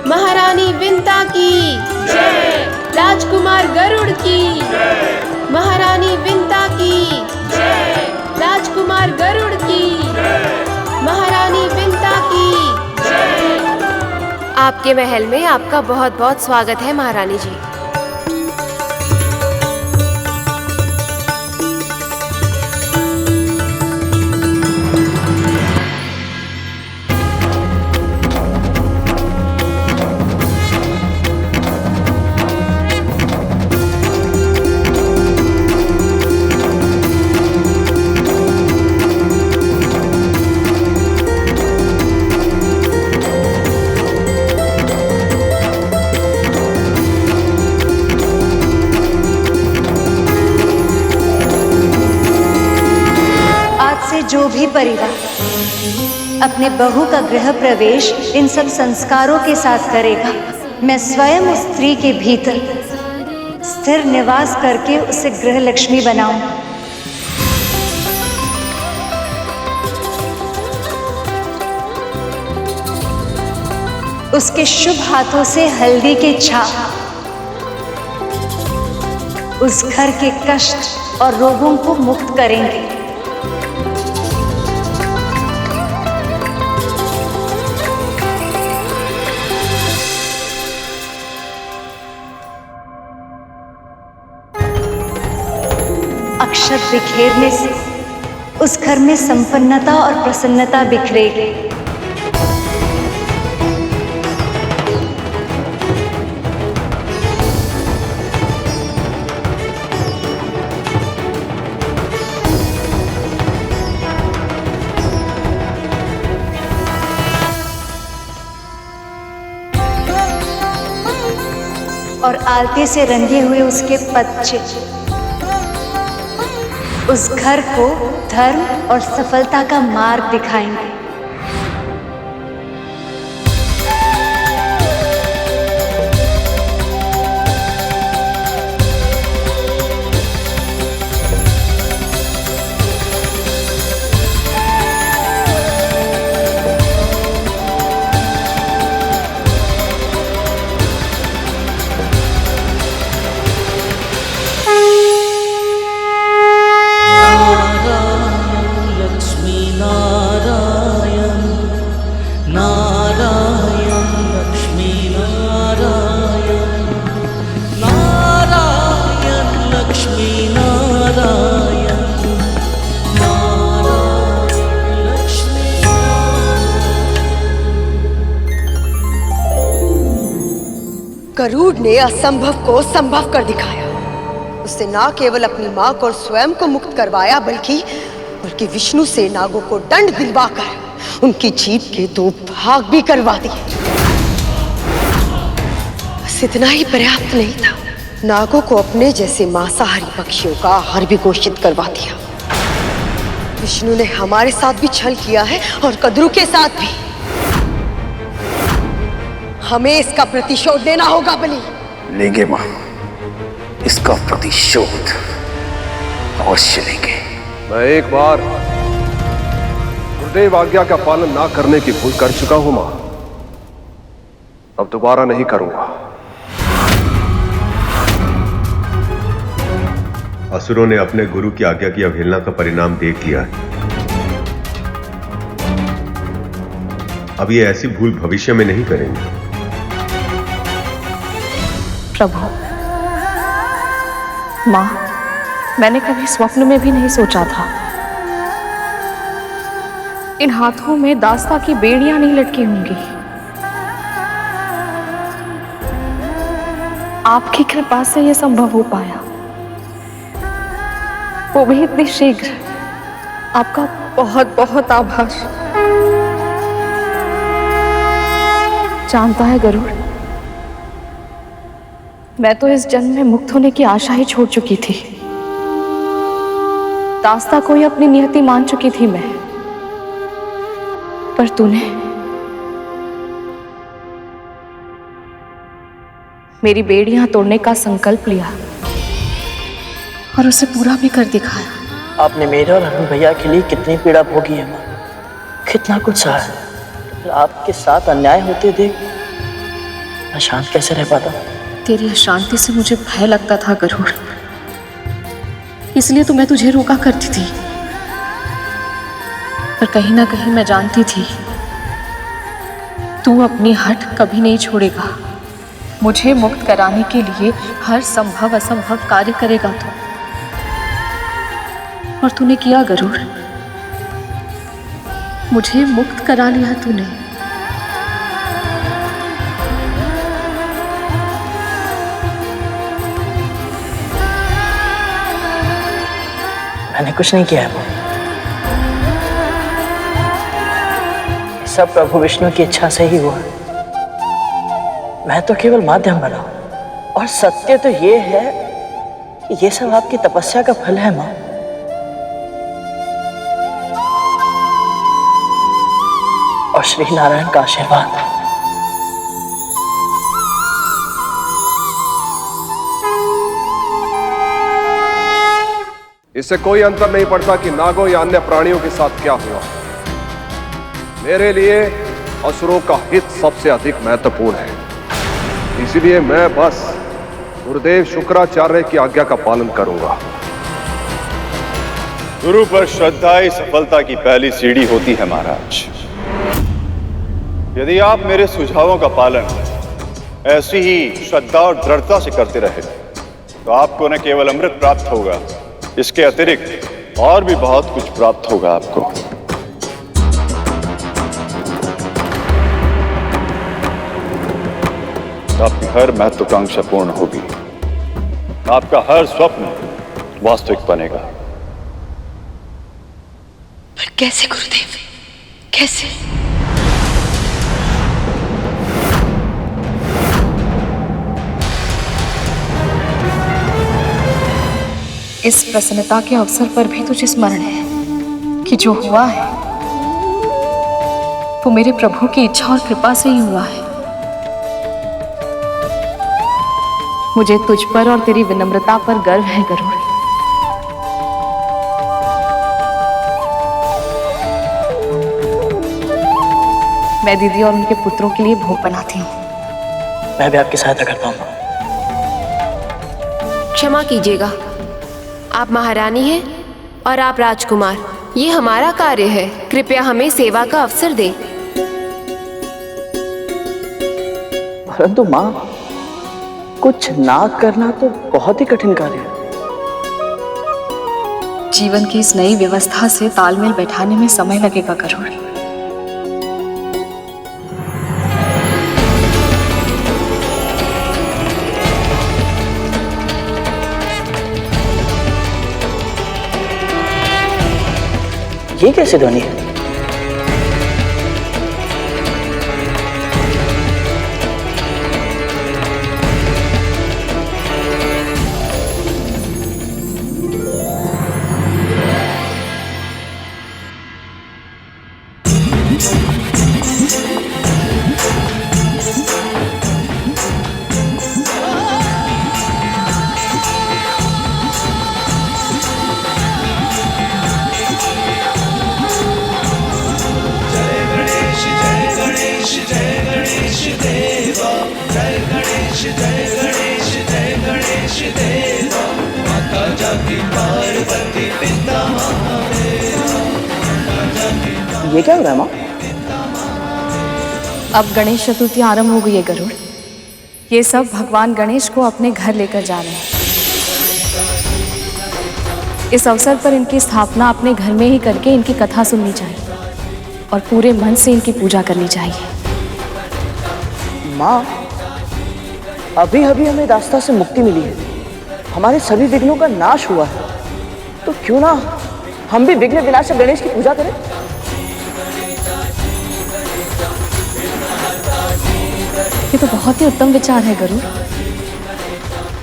महारानी विंता की जय, राजकुमार गरुड़ की जय, महारानी विंता की जय, राजकुमार गरुड़ की जय, महारानी विंता की जय। आपके महल में आपका बहुत बहुत स्वागत है महारानी जी। जो भी परिवार अपने बहू का गृह प्रवेश इन सब संस्कारों के साथ करेगा, मैं स्वयं उस स्त्री के भीतर स्थिर निवास करके उसे गृह लक्ष्मी बनाऊंगा। उसके शुभ हाथों से हल्दी के छाप उस घर के कष्ट और रोगों को मुक्त करेंगे। अक्षत बिखेरने से उस घर में संपन्नता और प्रसन्नता बिखरेगी। और आलते से रंगे हुए उसके पच्चे उस घर को धर्म और सफलता का मार्ग दिखाएंगे। गरुड़ ने असंभव को संभव कर दिखाया। उससे न केवल अपनी मां को और स्वयं को मुक्त करवाया बल्कि विष्णु से नागों को दंड दिलवाकर उनकी जीभ के 2 भाग भी करवा दिए। बस इतना ही पर्याप्त नहीं था, नागों को अपने जैसे मांसाहारी पक्षियों का आहार भी घोषित करवा दिया। विष्णु ने हमारे साथ भी छल किया है और कद्रू के साथ भी। हमें इसका प्रतिशोध लेना होगा बलि। लेंगे मां, इसका प्रतिशोध अवश्य लेंगे। मैं एक बार गुरुदेव आज्ञा का पालन ना करने की भूल कर चुका हूं मां, अब दोबारा नहीं करूंगा। असुरों ने अपने गुरु की आज्ञा की अवहेलना का परिणाम देख लिया है। अब ये ऐसी भूल भविष्य में नहीं करेंगे। प्रभु, माँ, मैंने कभी स्वप्न में भी नहीं सोचा था इन हाथों में दास्ता की बेड़ियां नहीं लटकी होंगी। आपकी कृपा से यह संभव हो पाया। वो भी इतनी शीघ्र। आपका बहुत बहुत आभार। जानता है गरुड़, मैं तो इस जन्म में मुक्त होने की आशा ही छोड़ चुकी थी। दास्ता को ही अपनी नियति मान चुकी थी मैं, पर तूने मेरी बेड़ियां तोड़ने का संकल्प लिया और उसे पूरा भी कर दिखाया। आपने मेरे और अरुण भैया के लिए कितनी पीड़ा भोगी है माँ, कितना कुछ सहा है। फिर आपके साथ अन्याय होते देख मैं शांत कैसे रह पाता? तेरी अशांति से मुझे भय लगता था गरुड़, इसलिए तो मैं तुझे रोका करती थी। पर कहीं ना कहीं मैं जानती थी तू अपनी हट कभी नहीं छोड़ेगा। मुझे मुक्त कराने के लिए हर संभव असंभव कार्य करेगा तू, और तूने किया गरुड़। मुझे मुक्त करा लिया तूने। मैंने कुछ नहीं किया है, सब प्रभु विष्णु की इच्छा से ही हुआ। मैं तो केवल माध्यम बना, और सत्य तो ये है कि ये सब आपकी तपस्या का फल है माँ। और श्री नारायण का आशीर्वाद। इससे कोई अंतर नहीं पड़ता कि नागों या अन्य प्राणियों के साथ क्या हुआ। मेरे लिए असुरों का हित सबसे अधिक महत्वपूर्ण है, इसलिए मैं बस गुरुदेव शुक्राचार्य की आज्ञा का पालन करूंगा। गुरु पर श्रद्धा ही सफलता की पहली सीढ़ी होती है महाराज। यदि आप मेरे सुझावों का पालन ऐसी ही श्रद्धा और दृढ़ता से करते रहे तो आपको न केवल अमृत प्राप्त होगा, इसके अतिरिक्त और भी बहुत कुछ प्राप्त होगा आपको। आपकी हर महत्वाकांक्षा पूर्ण होगी, आपका हर स्वप्न वास्तविक बनेगा। पर कैसे गुरुदेव, कैसे? इस प्रसन्नता के अवसर पर भी तुझे स्मरण है कि जो हुआ है वो मेरे प्रभु की इच्छा और कृपा से ही हुआ है। मुझे तुझ पर और तेरी विनम्रता पर गर्व है गरुड़। मैं दीदी और उनके पुत्रों के लिए भोग बनाती हूँ। मैं भी आपकी सहायता करता हूँ। क्षमा कीजिएगा, आप महारानी हैं और आप राजकुमार। ये हमारा कार्य है, कृपया हमें सेवा का अवसर दें। परंतु माँ, कुछ ना करना तो बहुत ही कठिन कार्य है। जीवन की इस नई व्यवस्था से तालमेल बैठाने में समय लगेगा गरुड़। ये कैसे ध्वनि है? ये क्या हो रहा है माँ? अब गणेश चतुर्थी आरंभ हो गई है गरुड़। ये सब भगवान गणेश को अपने घर लेकर जा रहे हैं। इस अवसर पर इनकी स्थापना अपने घर में ही करके इनकी कथा सुननी चाहिए और पूरे मन से इनकी पूजा करनी चाहिए। माँ, अभी अभी हमें दास्ता से मुक्ति मिली है, हमारे सभी विघ्नों का नाश हुआ है, तो तो क्यों ना हम भी विघ्न विनाशक गणेश की पूजा करें? ये तो बहुत ही उत्तम विचार है गरुड़।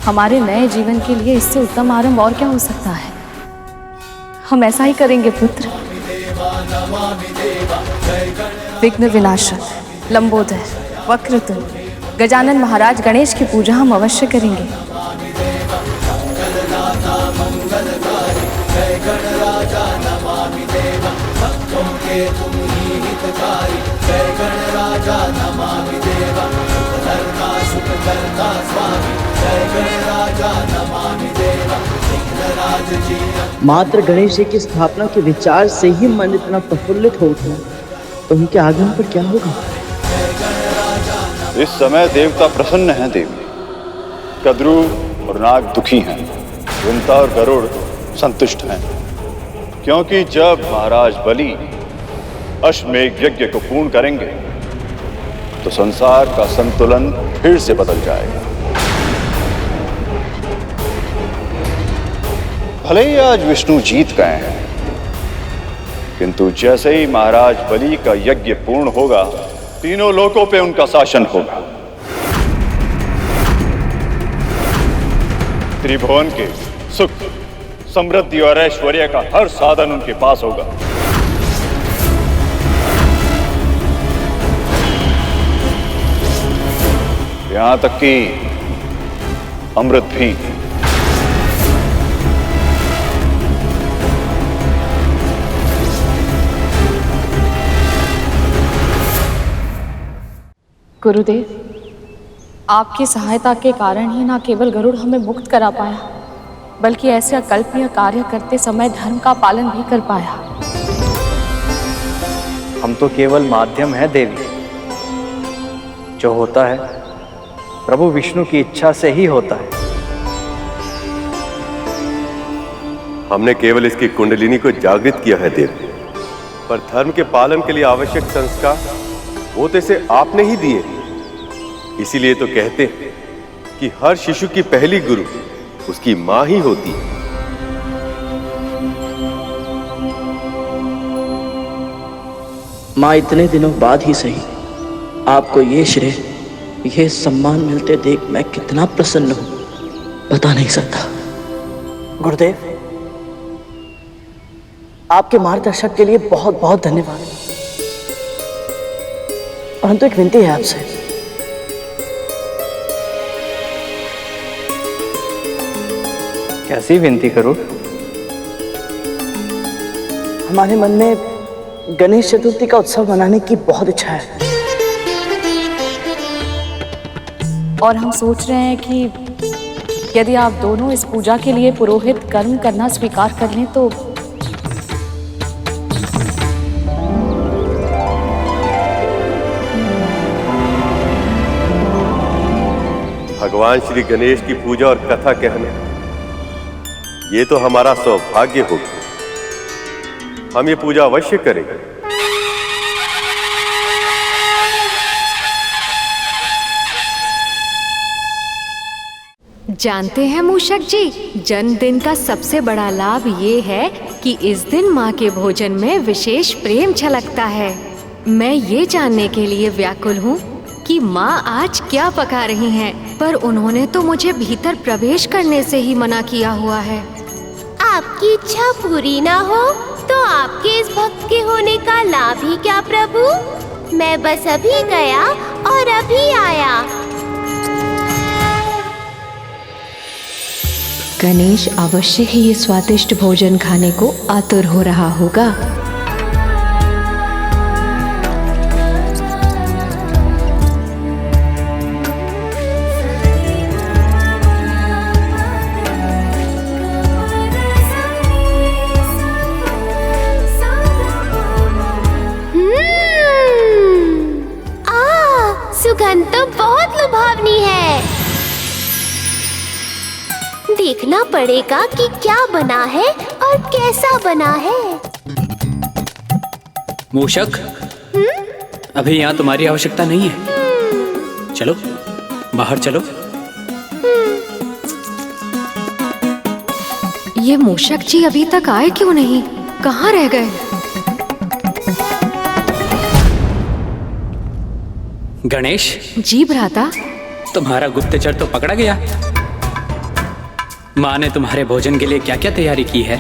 हमारे नए जीवन के लिए इससे उत्तम आरंभ और क्या हो सकता है। हम ऐसा ही करेंगे पुत्र। विघ्न विनाशक, लंबोदर, वक्रतुंड, गजानन महाराज गणेश की पूजा हम अवश्य करेंगे। मात्र गणेश जी की स्थापना के विचार से ही मन इतना प्रफुल्लित हो उठा, तो उनके आगमन पर क्या होगा? इस समय देवता प्रसन्न हैं देवी। कद्रू और नाग दुखी हैं, विंता और गरुड़ संतुष्ट हैं, क्योंकि जब महाराज बलि अश्वमेघ यज्ञ को पूर्ण करेंगे तो संसार का संतुलन फिर से बदल जाएगा। भले ही आज विष्णु जीत गए हैं, किंतु जैसे ही महाराज बलि का यज्ञ पूर्ण होगा, तीनों लोकों पे उनका शासन होगा। त्रिभुवन के सुख, समृद्धि और ऐश्वर्य का हर साधन उनके पास होगा। यहां तक कि अमृत भी। गुरुदेव, आपकी सहायता के कारण ही न केवल गरुड़ हमें मुक्त करा पाया, बल्कि ऐसे अकल्पनीय कार्य करते समय धर्म का पालन भी कर पाया। हम तो केवल माध्यम हैं देवी। जो होता है प्रभु विष्णु की इच्छा से ही होता है। हमने केवल इसकी कुंडलिनी को जागृत किया है देवी, पर धर्म के पालन के लिए आवश्यक संस्कार वो तो इसे आपने ही दिए। इसीलिए तो कहते हैं कि हर शिशु की पहली गुरु उसकी मां ही होती है। मां इतने दिनों बाद ही सही आपको ये श्रेय, ये सम्मान मिलते देख मैं कितना प्रसन्न हूं, बता नहीं सकता। गुरुदेव, आपके मार्गदर्शक के लिए बहुत बहुत धन्यवाद। परंतु एक विनती है आपसे। कैसी विनती करूं? हमारे मन में गणेश चतुर्थी का उत्सव मनाने की बहुत इच्छा है, और हम सोच रहे हैं कि यदि आप दोनों इस पूजा के लिए पुरोहित कर्म करना स्वीकार कर लें तो भगवान श्री गणेश की पूजा और कथा कहना, ये तो हमारा सौभाग्य होगा। हम ये पूजा अवश्य करेंगे। जानते हैं मूषक जी, जन्मदिन का सबसे बड़ा लाभ ये है कि इस दिन माँ के भोजन में विशेष प्रेम छलकता है। मैं ये जानने के लिए व्याकुल हूँ कि माँ आज क्या पका रही हैं, पर उन्होंने तो मुझे भीतर प्रवेश करने से ही मना किया हुआ है। आपकी इच्छा पूरी ना हो तो आपके इस भक्त के होने का लाभ ही क्या प्रभु? मैं बस अभी गया और अभी आया। गणेश अवश्य ही ये स्वादिष्ट भोजन खाने को आतुर हो रहा होगा। सुगंध तो बहुत लुभावनी है। देखना पड़ेगा कि क्या बना है और कैसा बना है। मूषक, अभी यहाँ तुम्हारी आवश्यकता नहीं है। चलो बाहर चलो। ये मूषक जी अभी तक आए क्यों नहीं? कहाँ रह गए? गणेश जी भ्राता। तुम्हारा गुप्तचर तो पकड़ा गया। माँ ने तुम्हारे भोजन के लिए क्या क्या तैयारी की है,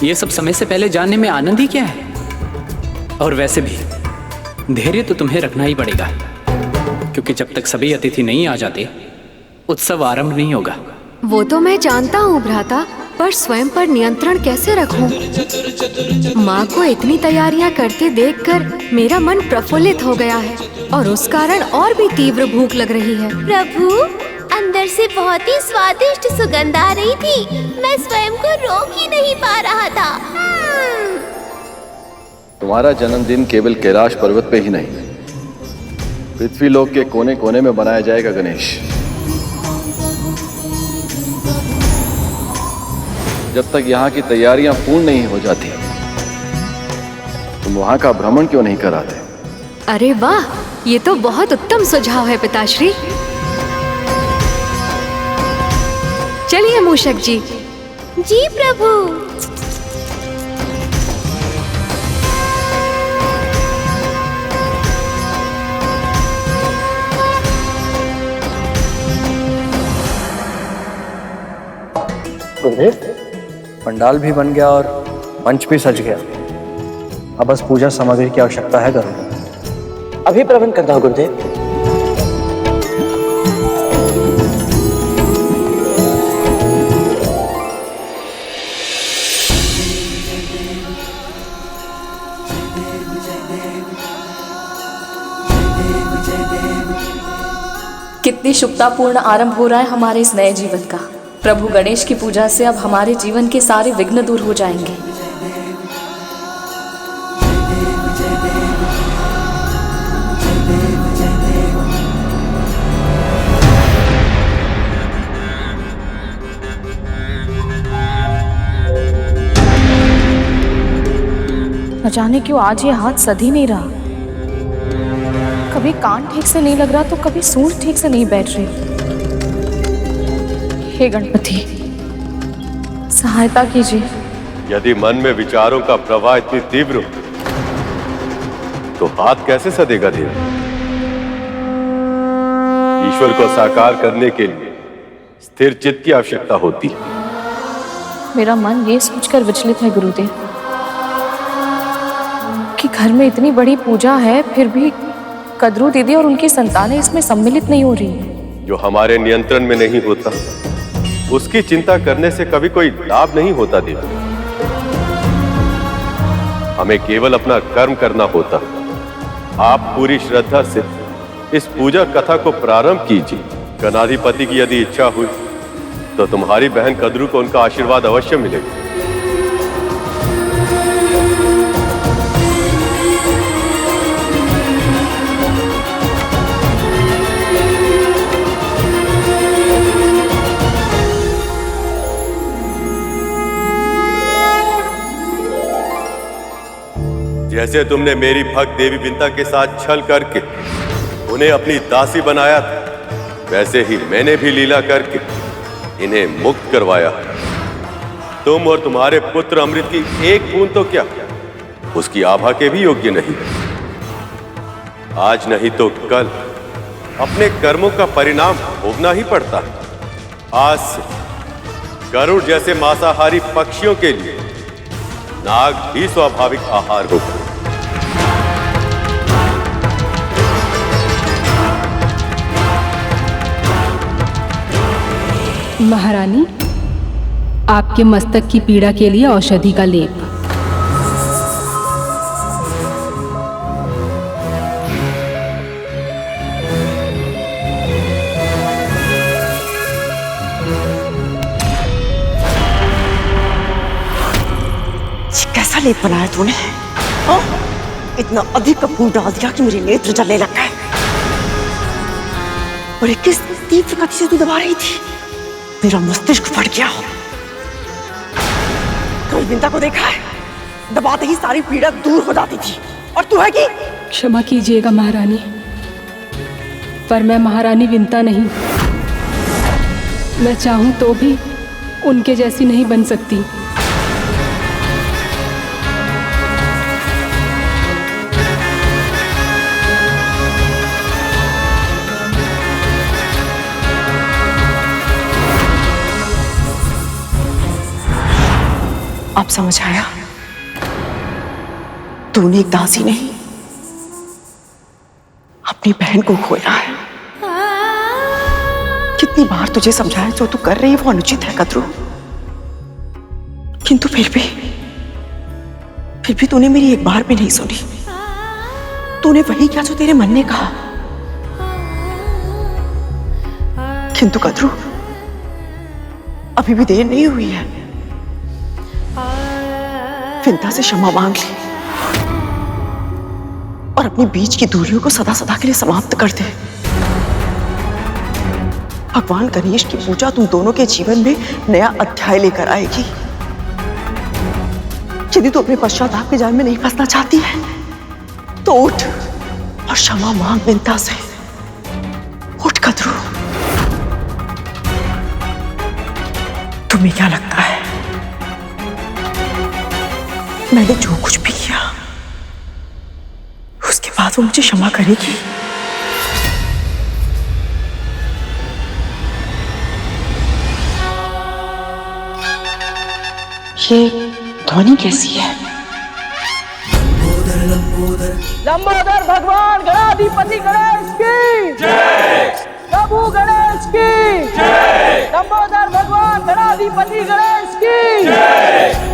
ये सब समय से पहले जानने में आनंद ही क्या है। और वैसे भी धैर्य तो तुम्हें रखना ही पड़ेगा, क्योंकि जब तक सभी अतिथि नहीं आ जाते उत्सव आरंभ नहीं होगा। वो तो मैं जानता हूँ भ्राता, पर स्वयं पर नियंत्रण कैसे रखूं? माँ को इतनी तैयारियां करते देखकर मेरा मन प्रफुल्लित हो गया है और उस कारण और भी तीव्र भूख लग रही है। प्रभु, अंदर से बहुत ही स्वादिष्ट सुगंध आ रही थी। मैं स्वयं को रोक ही नहीं पा रहा था। तुम्हारा जन्मदिन केवल कैलाश पर्वत पे ही नहीं, पृथ्वी लोक के कोने कोने में बनाया जाएगा गणेश। जब तक यहाँ की तैयारियां पूर्ण नहीं हो जाती, तुम वहां का भ्रमण क्यों नहीं कराते? अरे वाह, ये तो बहुत उत्तम सुझाव है पिताश्री। चलिए मूषक जी। जी प्रभु। गुरुदेव, पंडाल भी बन गया और मंच भी सज गया। अब बस पूजा सामग्री की आवश्यकता है गरुड़। अभी प्रबंध करता हूँ गुरुदेव। कितनी शुभतापूर्ण आरंभ हो रहा है हमारे इस नए जीवन का। प्रभु गणेश की पूजा से अब हमारे जीवन के सारे विघ्न दूर हो जाएंगे। न जाने क्यों आज ये हाथ सध ही नहीं रहा। कभी कान ठीक से नहीं लग रहा तो कभी सूंड ठीक से नहीं बैठ रही। हे गणपति, सहायता कीजिए। यदि मन में विचारों का प्रवाह इतनी तीव्र हो, तो हाथ कैसे सदेगा धीरे? ईश्वर को साकार करने के लिए स्थिर चित्त की आवश्यकता होती है। मेरा मन ये सोचकर विचलित है गुरुदेव कि घर में इतनी बड़ी पूजा है, फिर भी कद्रू दीदी और उनकी संतानें इसमें सम्मिलित नहीं हो रही। जो हमारे नियंत्रण में नहीं होता, उसकी चिंता करने से कभी कोई लाभ नहीं होता देवी। हमें केवल अपना कर्म करना होता। आप पूरी श्रद्धा से इस पूजा कथा को प्रारंभ कीजिए। गणाधिपति की यदि इच्छा हुई तो तुम्हारी बहन कद्रू को उनका आशीर्वाद अवश्य मिलेगा। जैसे तुमने मेरी भक्त देवी बिंता के साथ छल करके उन्हें अपनी दासी बनाया था, वैसे ही मैंने भी लीला करके इन्हें मुक्त करवाया। तुम और तुम्हारे पुत्र अमृत की एक बूंद तो क्या, उसकी आभा के भी योग्य नहीं। आज नहीं तो कल अपने कर्मों का परिणाम भोगना ही पड़ता है। आज से गरुड़ जैसे मांसाहारी पक्षियों के लिए नाग भी स्वाभाविक आहार होगा। महारानी, आपके मस्तक की पीड़ा के लिए औषधि का लेप। कैसा लेप बनाया तूने? इतना अधिक खून डाल दिया कि मेरे नेत्र जलने लग गए। और ये किस तीव्र गति से तू दबा रही थी? मेरा मस्तिष्क फट गया। कल बिंता को देखा है, दबाते ही सारी पीड़ा दूर हो जाती थी, और तू है कि? क्षमा कीजिएगा महारानी, पर मैं महारानी विंता नहीं। मैं चाहूं तो भी उनके जैसी नहीं बन सकती। अब समझ आया, तूने एक दासी नहीं अपनी बहन को खोया है। कितनी बार तुझे समझाया जो तू कर रही है वो अनुचित है कद्रू, किंतु फिर भी तूने मेरी एक बार भी नहीं सुनी। तूने वही किया जो तेरे मन ने कहा। किंतु कद्रू, अभी भी देर नहीं हुई है। विंता से क्षमा मांग ली और अपने बीच की दूरियों को सदा सदा के लिए समाप्त कर दे। भगवान गणेश की पूजा तुम दोनों के जीवन में नया अध्याय लेकर आएगी। यदि तू अपने पश्चाताप के जाल में नहीं फंसना चाहती है तो उठ और क्षमा मांग विंता से। उठ कद्रू। तुम्हें क्या लगता है मैंने जो कुछ भी किया उसके बाद वो मुझे क्षमा करेगी? ये ध्वनि कैसी है? लंबोदर भगवान गणाधिपति गणेश की जय। प्रभु गणेश की जय। लंबोदर भगवान गणाधिपति गणेश की जय।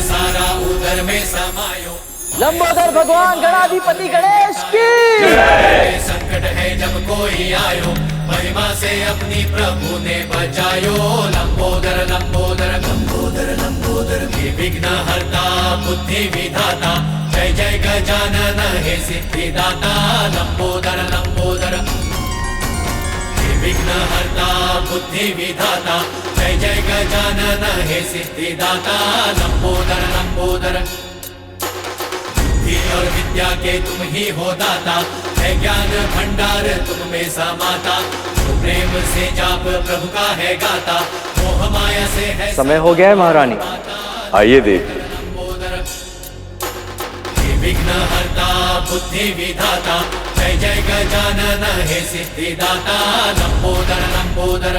सारा उदर में समायो। लंबोदर भगवान गणाधिपति गणेश की जय। संकट है जब कोई आयो, महिमा से अपनी प्रभु ने बचायो। लंबोदर लंबोदर लंबोदर लंबोदर विघ्न हरता बुद्धि विधाता, जय जय गजानन हे सिद्धिदाता। लंबोदर लंबोदर विघ्न हरता बुद्धि विधाता, जय जय गजानन हे सिद्धिदाता। लंबोदर लंबोदर बुद्धि और विद्या के तुम ही हो दाता, है ज्ञान भंडार तुम में समाता। प्रेम से जाप प्रभु का है गाता, मोह माया से है। समय हो गया है महारानी, आइए देव। विघ्न हरता बुद्धि विधाता, जय जय गजानन हे सिद्धिदाता। लंबोदर लंबोदर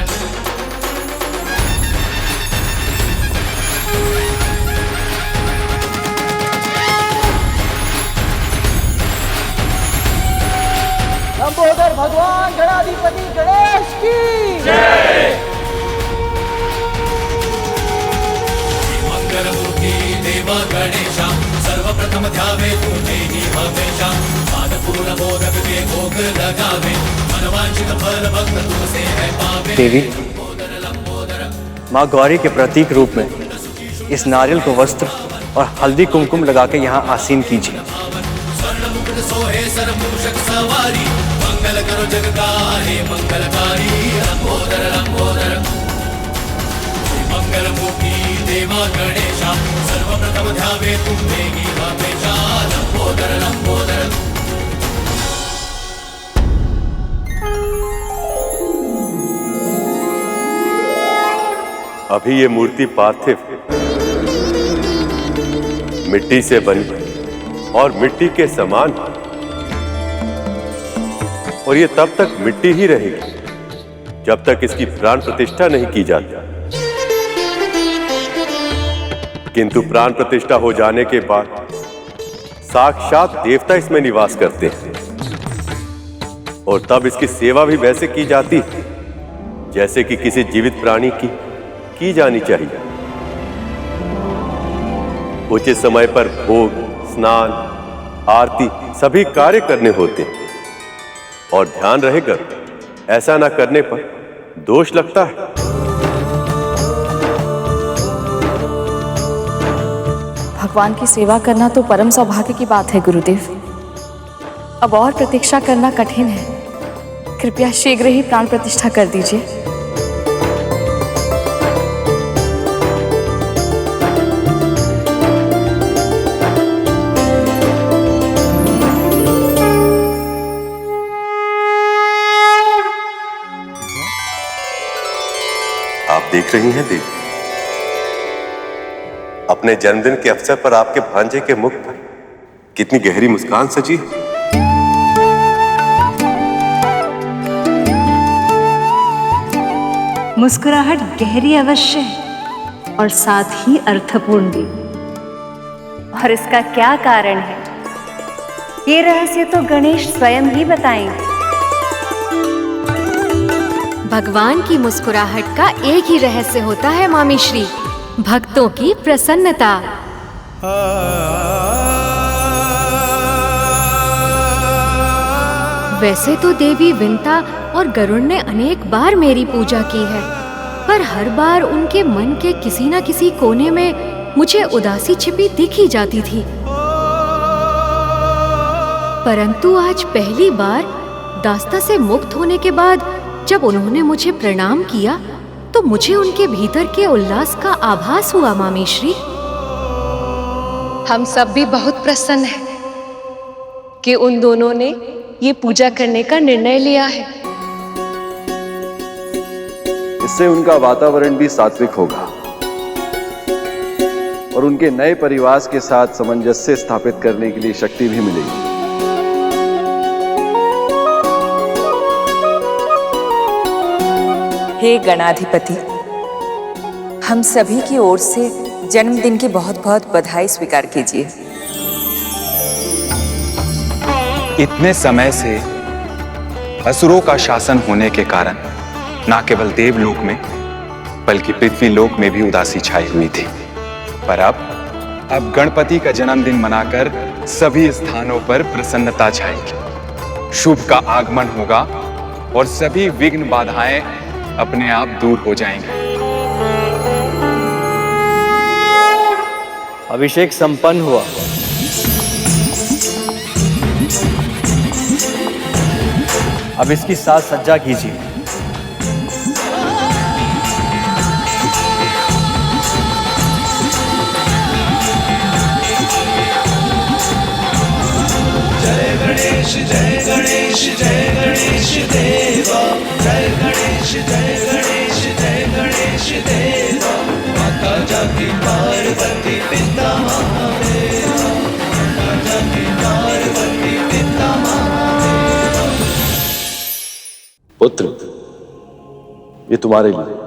लंबोदर भगवान गणाधिपति गणेश की जय। मंगलमूर्ति देवा गणेशा, सर्वप्रथम ध्यावे तुझे ही हमेशा। पादपूर्ण मोदक के भोग लगावे, मनवांछित फल भक्त तुमसे है पावे। देवी, माँ गौरी के प्रतीक रूप में इस नारियल को वस्त्र और हल्दी कुमकुम लगा के यहाँ आसीन कीजिए। स्वर्ण मुकुट सोहे सरमूषक सवारी, मंगल करो जग का हे मंगलकारी। लंबोदर लंबोदर मंगलमूर्ति देवा गणेशा, सर्वप्रथम ध्यावे तुम्हें ही हमेशा। लंबोदर लंबोदर अभी ये मूर्ति पार्थिव मिट्टी से बनी और मिट्टी के समान, और ये तब तक मिट्टी ही रहेगी जब तक इसकी प्राण प्रतिष्ठा नहीं की जाती। किंतु प्राण प्रतिष्ठा हो जाने के बाद साक्षात देवता इसमें निवास करते हैं, और तब इसकी सेवा भी वैसे की जाती है जैसे कि किसी जीवित प्राणी की जानी चाहिए। उचित समय पर भोग, स्नान, आरती सभी कार्य करने होते हैं, और ध्यान रहेगा ऐसा ना करने पर दोष लगता है। भगवान की सेवा करना तो परम सौभाग्य की बात है गुरुदेव। अब और प्रतीक्षा करना कठिन है। कृपया शीघ्र ही प्राण प्रतिष्ठा कर दीजिए। आप देख रही हैं देवी, अपने जन्मदिन के अवसर पर आपके भांजे के मुख पर कितनी गहरी मुस्कान सजी। मुस्कुराहट गहरी अवश्य है और साथ ही अर्थपूर्ण भी। और इसका क्या कारण है, ये रहस्य तो गणेश स्वयं ही बताएंगे। भगवान की मुस्कुराहट का एक ही रहस्य होता है मामी श्री, भक्तों की प्रसन्नता। वैसे तो देवी विंता और गरुड़ ने अनेक बार मेरी पूजा की है, पर हर बार उनके मन के किसी न किसी कोने में मुझे उदासी छिपी दिख ही जाती थी। परंतु आज पहली बार दास्ता से मुक्त होने के बाद जब उन्होंने मुझे प्रणाम किया तो मुझे उनके भीतर के उल्लास का आभास हुआ मामी श्री। हम सब भी बहुत प्रसन्न हैं कि उन दोनों ने ये पूजा करने का निर्णय लिया है। इससे उनका वातावरण भी सात्विक होगा और उनके नए परिवार के साथ सामंजस्य स्थापित करने के लिए शक्ति भी मिलेगी। हे गणाधिपति, हम सभी की ओर से जन्मदिन की बहुत बहुत बधाई स्वीकार कीजिए। इतने समय से असुरों का शासन होने के कारण न केवल देवलोक में बल्कि पृथ्वी लोक में भी उदासी छाई हुई थी, पर अब गणपति का जन्मदिन मनाकर सभी स्थानों पर प्रसन्नता छाएगी। शुभ का आगमन होगा और सभी विघ्न बाधाएं अपने आप दूर हो जाएंगे। अभिषेक संपन्न हुआ। अब इसकी साज सज्जा कीजिए। जय गणेश जय गणेश जय गणेश देवा, जय गणेश जय गणेश जय गणेश देवा। माता जाकी पार्वती पिता महादेवा, माता जाकी पार्वती पिता महादेवा। पुत्र, ये तुम्हारे लिए।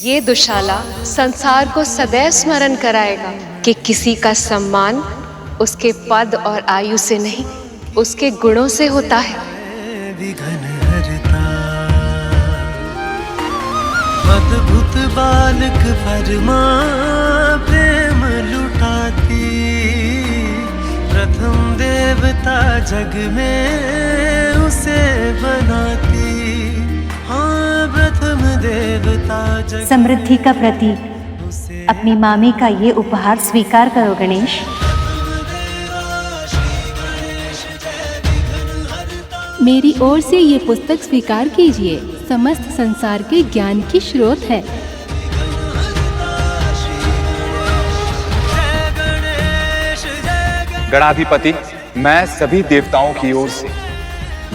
ये दुशाला संसार को सदैव स्मरण कराएगा कि किसी का सम्मान उसके पद और आयु से नहीं, उसके गुणों से होता है। अद्भुत बालक परमा प्रेम लुटाती, प्रथम देवता जग में उसे बनाती। हाँ, प्रथम देवता जग। समृद्धि का प्रतीक अपनी मामी का ये उपहार स्वीकार करो गणेश। मेरी ओर से ये पुस्तक स्वीकार कीजिए, समस्त संसार के ज्ञान की स्रोत है। गणाधिपति, मैं सभी देवताओं की ओर से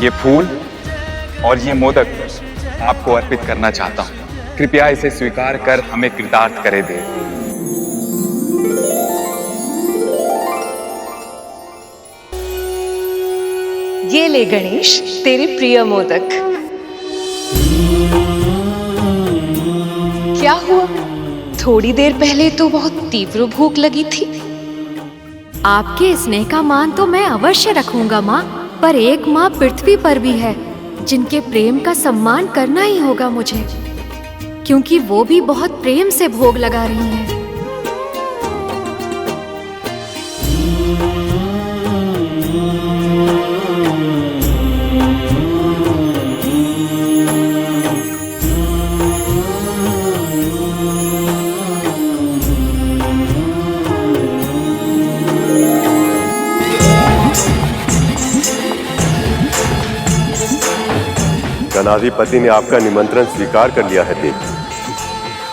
ये फूल और ये मोदक आपको अर्पित करना चाहता हूँ। कृपया इसे स्वीकार कर हमें कृतार्थ करे दे। ये ले गणेश, तेरे प्रिय मोदक। क्या हुआ? थोड़ी देर पहले तो बहुत तीव्र भूख लगी थी। आपके स्नेह का मान तो मैं अवश्य रखूंगा माँ, पर एक माँ पृथ्वी पर भी है जिनके प्रेम का सम्मान करना ही होगा मुझे, क्योंकि वो भी बहुत प्रेम से भोग लगा रही हैं। गणाधिपति ने आपका निमंत्रण स्वीकार कर लिया है देव।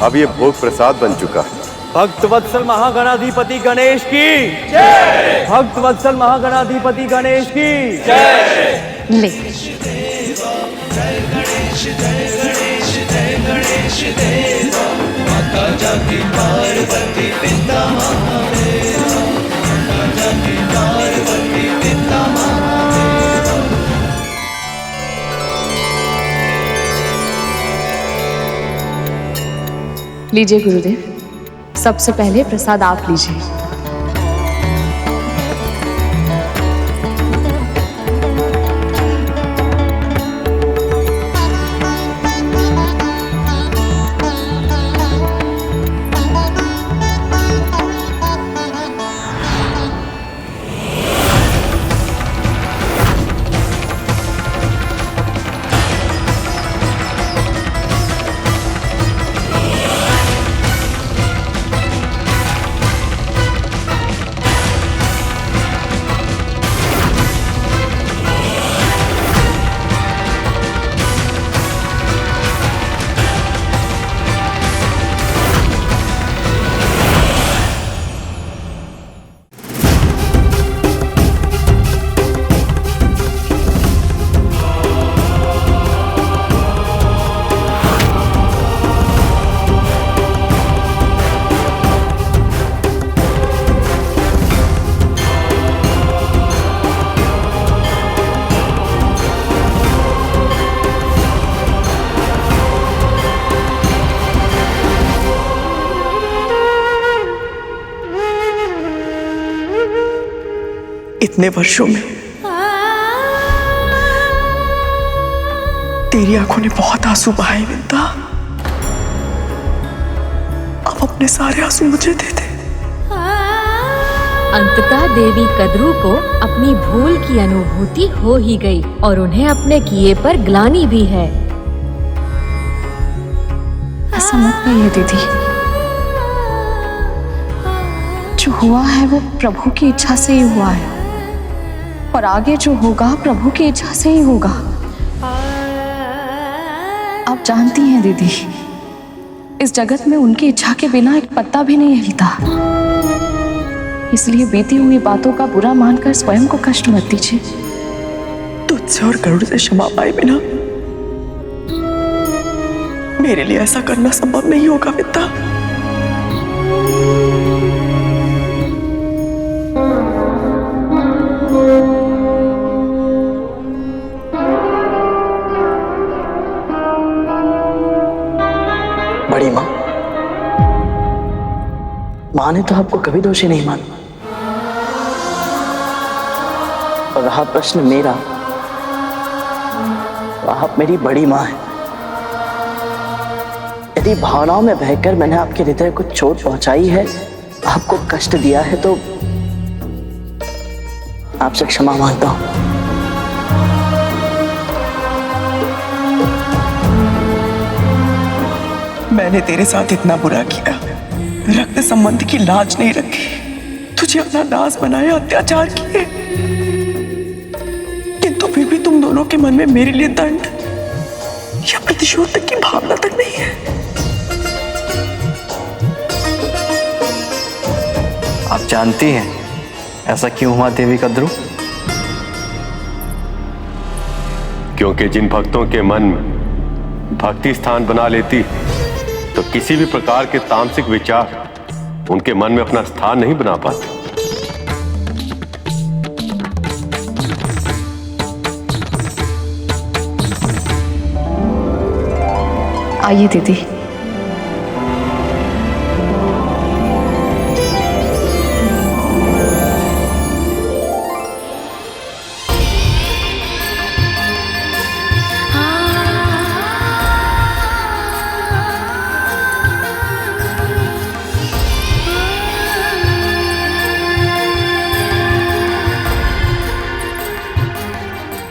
अब ये भोग प्रसाद बन चुका है। भक्त वत्सल महागणाधिपति गणेश की जय। भक्त वत्सल महागणाधिपति गणेश की जय। ले। लीजिए गुरुदेव, सबसे पहले प्रसाद आप लीजिए। इतने वर्षों में तेरी आंखों ने बहुत आंसू बहाए विंता। अब अपने सारे आंसू मुझे दे दे। अंततः देवी कद्रू को अपनी भूल की अनुभूति हो ही गई और उन्हें अपने किए पर ग्लानि भी है। ऐसा मत कहिए दीदी, जो हुआ है वो प्रभु की इच्छा से ही हुआ है और आगे जो होगा प्रभु की इच्छा से ही होगा। आप जानती हैं दीदी, इस जगत में उनकी इच्छा के बिना एक पत्ता भी नहीं हिलता। इसलिए बीती हुई बातों का बुरा मानकर स्वयं को कष्ट मत दीजिए। तुझसे और गरुड़ से क्षमा पाए बिना मेरे लिए ऐसा करना संभव नहीं होगा विंता। बड़ी माँ, माँ ने तो आपको कभी दोषी नहीं माना। और रहा प्रश्न मेरा, तो आप मेरी बड़ी माँ हैं। यदि भावनाओं में बहकर मैंने आपके हृदय को चोट पहुंचाई है, आपको कष्ट दिया है, तो आपसे क्षमा मांगता हूं। मैंने तेरे साथ इतना बुरा किया, रक्त संबंध की लाज नहीं रखी, तुझे अपना दास बनाया, अत्याचार किए, किंतु फिर भी तुम दोनों के मन में मेरे लिए दंड या प्रतिशोध तक की भावना तक नहीं है। आप जानती हैं ऐसा क्यों हुआ देवी कद्रू? क्योंकि जिन भक्तों के मन में भक्ति स्थान बना लेती है, तो किसी भी प्रकार के तामसिक विचार उनके मन में अपना स्थान नहीं बना पाते। आइए दीदी।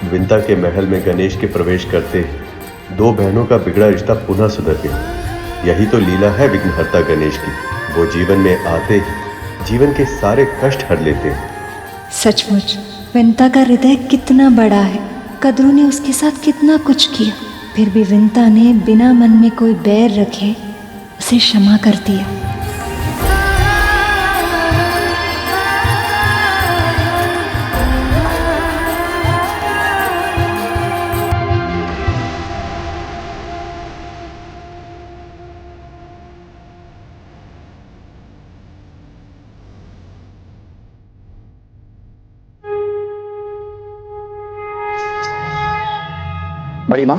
विंता के महल में गणेश के प्रवेश करते दो बहनों का बिगड़ा रिश्ता पुनः सुधर गया। यही तो लीला है विघ्नहर्ता गणेश की। वो जीवन में आते ही जीवन के सारे कष्ट हर लेते हैं। सचमुच विंता का हृदय कितना बड़ा है। कद्रू ने उसके साथ कितना कुछ किया, फिर भी विंता ने बिना मन में कोई बैर रखे उसे क्षमा कर दिया। बड़ी माँ,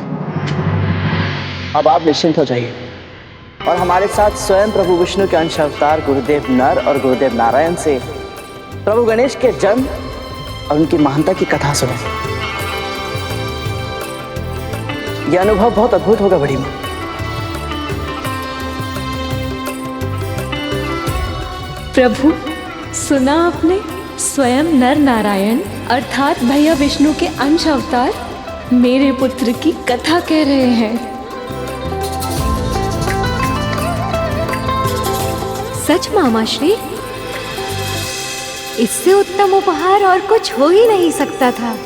अब आप निश्चिंत हो जाइए और हमारे साथ स्वयं प्रभु विष्णु के अंश अवतार गुरुदेव नर और गुरुदेव नारायण से प्रभु गणेश के जन्म और उनकी महानता की कथा सुने। यह अनुभव बहुत अद्भुत होगा बड़ी माँ। प्रभु, सुना आपने? स्वयं नर नारायण अर्थात भैया विष्णु के अंश अवतार मेरे पुत्र की कथा कह रहे हैं। सच मामाश्री, इससे उत्तम उपहार और कुछ हो ही नहीं सकता था।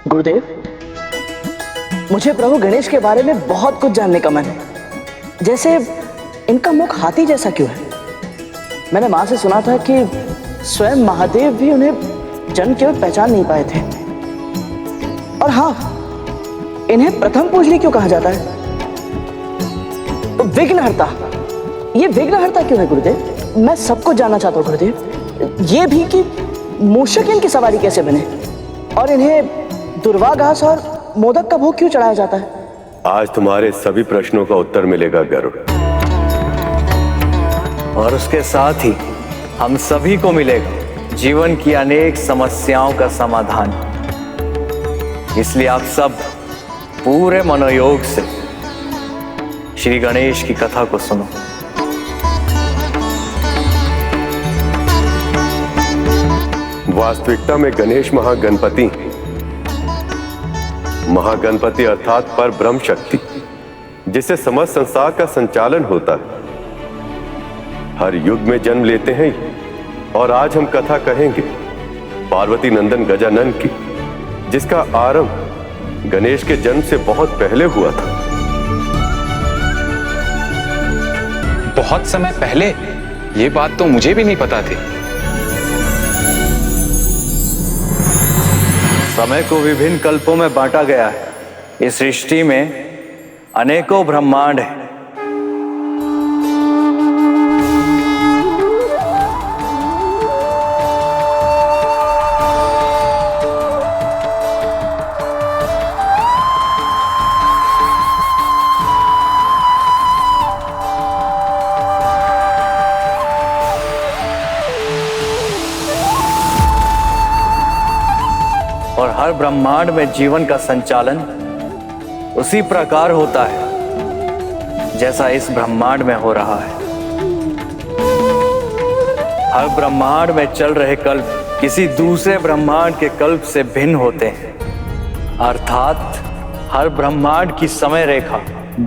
गुरुदेव, मुझे प्रभु गणेश के बारे में बहुत कुछ जानने का मन है। जैसे इनका मुख हाथी जैसा क्यों है? मैंने माँ से सुना था कि स्वयं महादेव भी उन्हें जन्म के वक्त पहचान नहीं पाए थे। और हाँ, इन्हें प्रथम पूजनी क्यों कहा जाता है? विघ्नहर्ता, ये विघ्नहर्ता क्यों है गुरुदेव? मैं सब कुछ जानना चाहता हूँ गुरुदेव। ये भी कि मूषक इनकी सवारी कैसे बने और इन्हें दुर्वा घास और मोदक का भोग क्यों चढ़ाया जाता है? आज तुम्हारे सभी प्रश्नों का उत्तर मिलेगा गरुड़। और उसके साथ ही हम सभी को मिलेगा जीवन की अनेक समस्याओं का समाधान। इसलिए आप सब पूरे मनोयोग से श्री गणेश की कथा को सुनो। वास्तविकता में गणेश महागणपति अर्थात पर ब्रह्म शक्ति, जिससे समस्त संसार का संचालन होता है, हर युग में जन्म लेते हैं। और आज हम कथा कहेंगे पार्वती नंदन गजानन की, जिसका आरंभ गणेश के जन्म से बहुत पहले हुआ था। बहुत समय पहले? ये बात तो मुझे भी नहीं पता थी। समय को विभिन्न कल्पों में बांटा गया है। इस सृष्टि में अनेकों ब्रह्मांड हैं। और हर ब्रह्मांड में जीवन का संचालन उसी प्रकार होता है जैसा इस ब्रह्मांड में हो रहा है। हर ब्रह्मांड में चल रहे कल्प किसी दूसरे ब्रह्मांड के कल्प से भिन्न होते हैं। अर्थात हर ब्रह्मांड की समय रेखा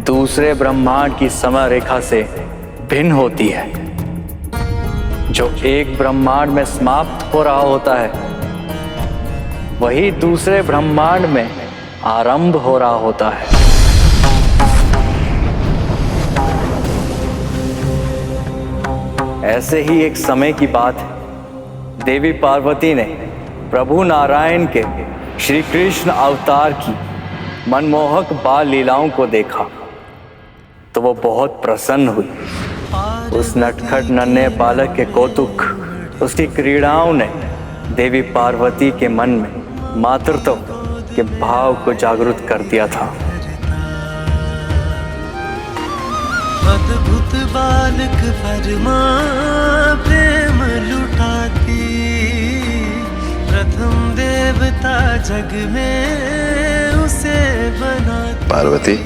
दूसरे ब्रह्मांड की समय रेखा से भिन्न होती है। जो एक ब्रह्मांड में समाप्त हो रहा होता है, वही दूसरे ब्रह्मांड में आरंभ हो रहा होता है। ऐसे ही एक समय की बात है। देवी पार्वती ने प्रभु नारायण के श्री कृष्ण अवतार की मनमोहक बाल लीलाओं को देखा तो वो बहुत प्रसन्न हुई। उस नटखट नन्हे बालक के कौतुक, उसकी क्रीड़ाओं ने देवी पार्वती के मन में मातृत्व के भाव को जागृत कर दिया था। अद्भुत बालक परमा प्रेम लुटाती, प्रथम देवता जग में उसे बनाती। पार्वती,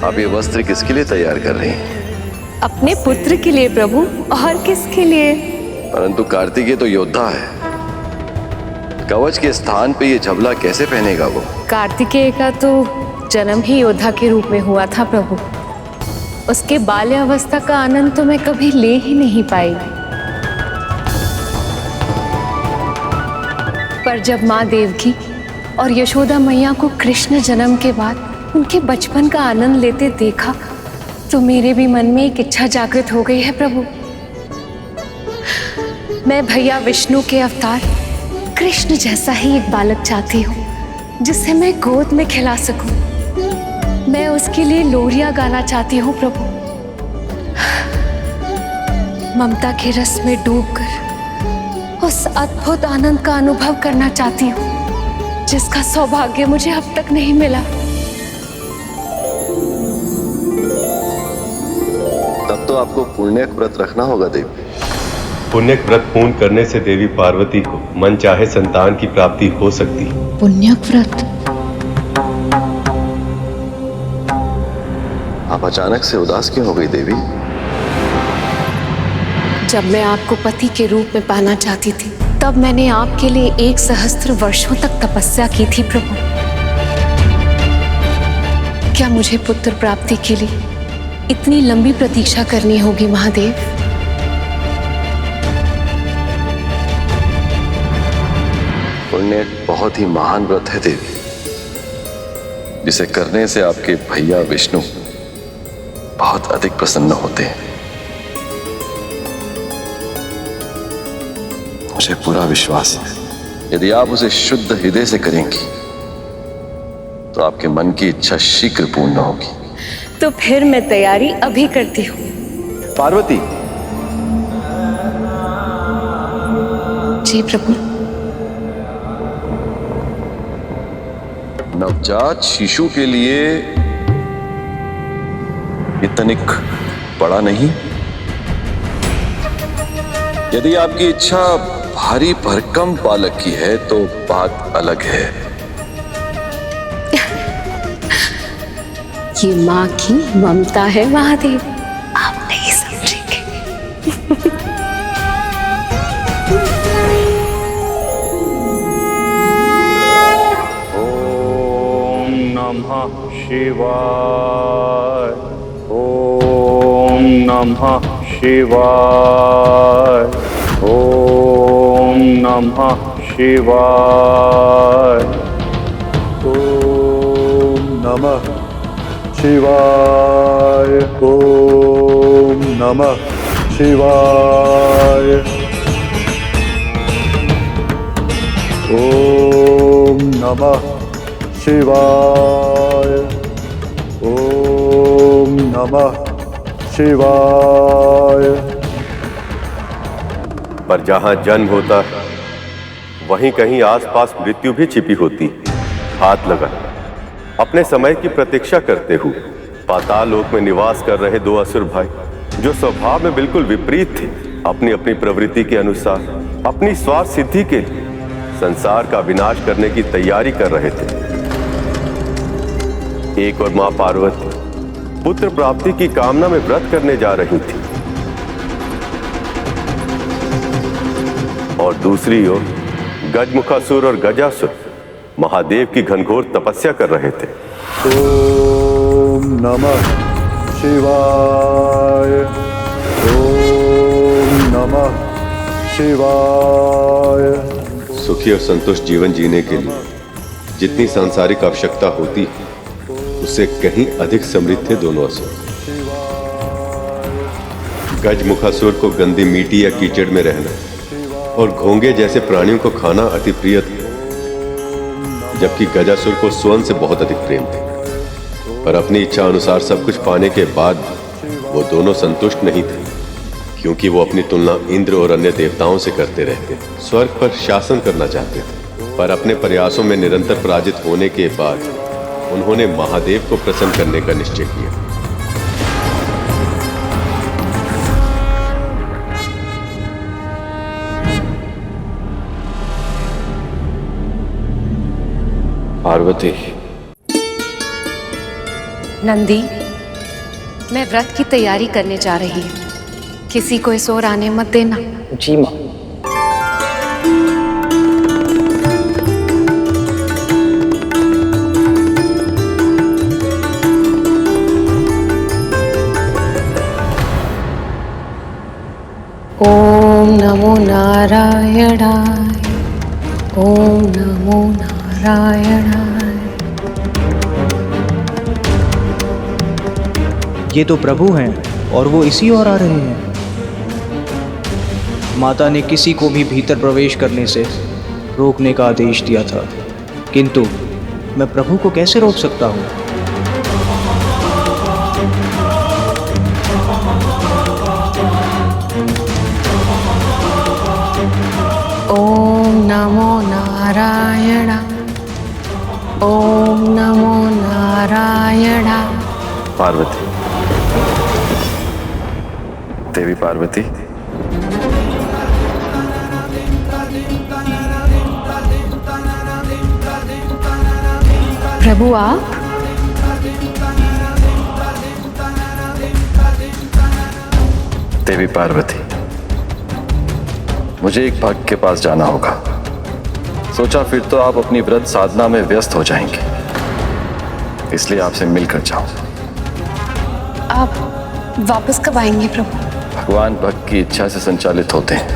आप ये वस्त्र किसके लिए तैयार कर रही हैं? अपने पुत्र के लिए प्रभु, और किसके लिए? परंतु कार्तिकेय तो योद्धा है, कवच के स्थान पे ये झबला कैसे पहनेगा वो? कार्तिकेय का तो जन्म ही योद्धा के रूप में हुआ था प्रभु। उसके बाल्यावस्था का आनंद तो मैं कभी ले ही नहीं पाई। पर जब माँ देवकी और यशोदा मैया को कृष्ण जन्म के बाद उनके बचपन का आनंद लेते देखा तो मेरे भी मन में एक इच्छा जागृत हो गई है प्रभु। मैं भैया विष्णु के अवतार कृष्ण जैसा ही एक बालक चाहती हूँ जिसे मैं गोद में खिला सकूं। मैं उसके लिए लोरियां गाना चाहती हूँ प्रभु। ममता के रस में डूबकर उस अद्भुत आनंद का अनुभव करना चाहती हूँ जिसका सौभाग्य मुझे अब तक नहीं मिला। तब तो आपको पुण्य व्रत रखना होगा देवी। पुण्य व्रत पूर्ण करने से देवी पार्वती को मन चाहे संतान की प्राप्ति हो सकती है। पुण्य व्रत? आप अचानक से उदास क्यों हो गई देवी? जब मैं आपको पति के रूप में पाना चाहती थी तब मैंने आपके लिए 1 सहस्त्र वर्षों तक तपस्या की थी प्रभु। क्या मुझे पुत्र प्राप्ति के लिए इतनी लंबी प्रतीक्षा करनी होगी महादेव? पुण्य एक बहुत ही महान व्रत है देवी, जिसे करने से आपके भैया विष्णु बहुत अधिक प्रसन्न होते हैं। मुझे पूरा विश्वास है यदि आप उसे शुद्ध हृदय से करेंगी तो आपके मन की इच्छा शीघ्र पूर्ण होगी। तो फिर मैं तैयारी अभी करती हूँ। पार्वती। जी प्रभु। नवजात शिशु के लिए ये तनिक बड़ा नहीं? यदि आपकी इच्छा भारी भरकम बालक की है तो बात अलग है। ये माँ की ममता है महादेव, आप नहीं समझेंगे। ओम नमः शिवाय। ओम नमः शिवाय। ओम नमः शिवाय। ओम नमः शिवाय। ओम नमः शिवाय। ओम नमः शिवाय। ओम नमः शिवाय। पर जहां जन्म होता है वहीं कहीं आसपास मृत्यु भी छिपी होती। हाथ लगा अपने समय की प्रतीक्षा करते हुए पाताल लोक में निवास कर रहे 2 असुर भाई, जो स्वभाव में बिल्कुल विपरीत थे, अपनी अपनी प्रवृत्ति के अनुसार अपनी स्वार्थ सिद्धि के लिए संसार का विनाश करने की तैयारी कर रहे थे। एक और मां पार्वती पुत्र प्राप्ति की कामना में व्रत करने जा रही थी और दूसरी ओर गजमुखासुर और गजासुर महादेव की घनघोर तपस्या कर रहे थे। ओम नमः शिवाय। ओम नमः शिवाय। सुखी और संतुष्ट जीवन जीने के लिए जितनी सांसारिक आवश्यकता होती है उससे कहीं अधिक समृद्ध थे दोनों असुर। गजमुखासुर को गंदी मिट्टी या कीचड़ में रहना और घोंगे जैसे प्राणियों को खाना अति प्रिय था, जबकि गजासुर को स्वर्ण से बहुत अधिक प्रेम थे। पर अपनी इच्छा अनुसार सब कुछ पाने के बाद वो दोनों संतुष्ट नहीं थे, क्योंकि वो अपनी तुलना इंद्र और अन्य देवताओं से करते रहते, स्वर्ग पर शासन करना चाहते थे। पर अपने प्रयासों में निरंतर पराजित होने के बाद उन्होंने महादेव को प्रसन्न करने का निश्चय किया। पार्वती। नंदी, मैं व्रत की तैयारी करने जा रही हूँ। किसी को इस ओर आने मत देना। जी माँ। ओम नमो नारायणाय। ओम नमो नारायणाय। ये तो प्रभु हैं और वो इसी ओर आ रहे हैं। माता ने किसी को भी भीतर प्रवेश करने से रोकने का आदेश दिया था, किंतु मैं प्रभु को कैसे रोक सकता हूँ? ओम नमो नारायण, ओम नमो नारायण। पार्वती, देवी पार्वती, प्रभु आप? देवी पार्वती, मुझे एक भक्त के पास जाना होगा। सोचा फिर तो आप अपनी व्रत साधना में व्यस्त हो जाएंगे, इसलिए आपसे मिलकर जाऊं। आप वापस कब आएंगे प्रभु? भगवान भक्त की इच्छा से संचालित होते हैं,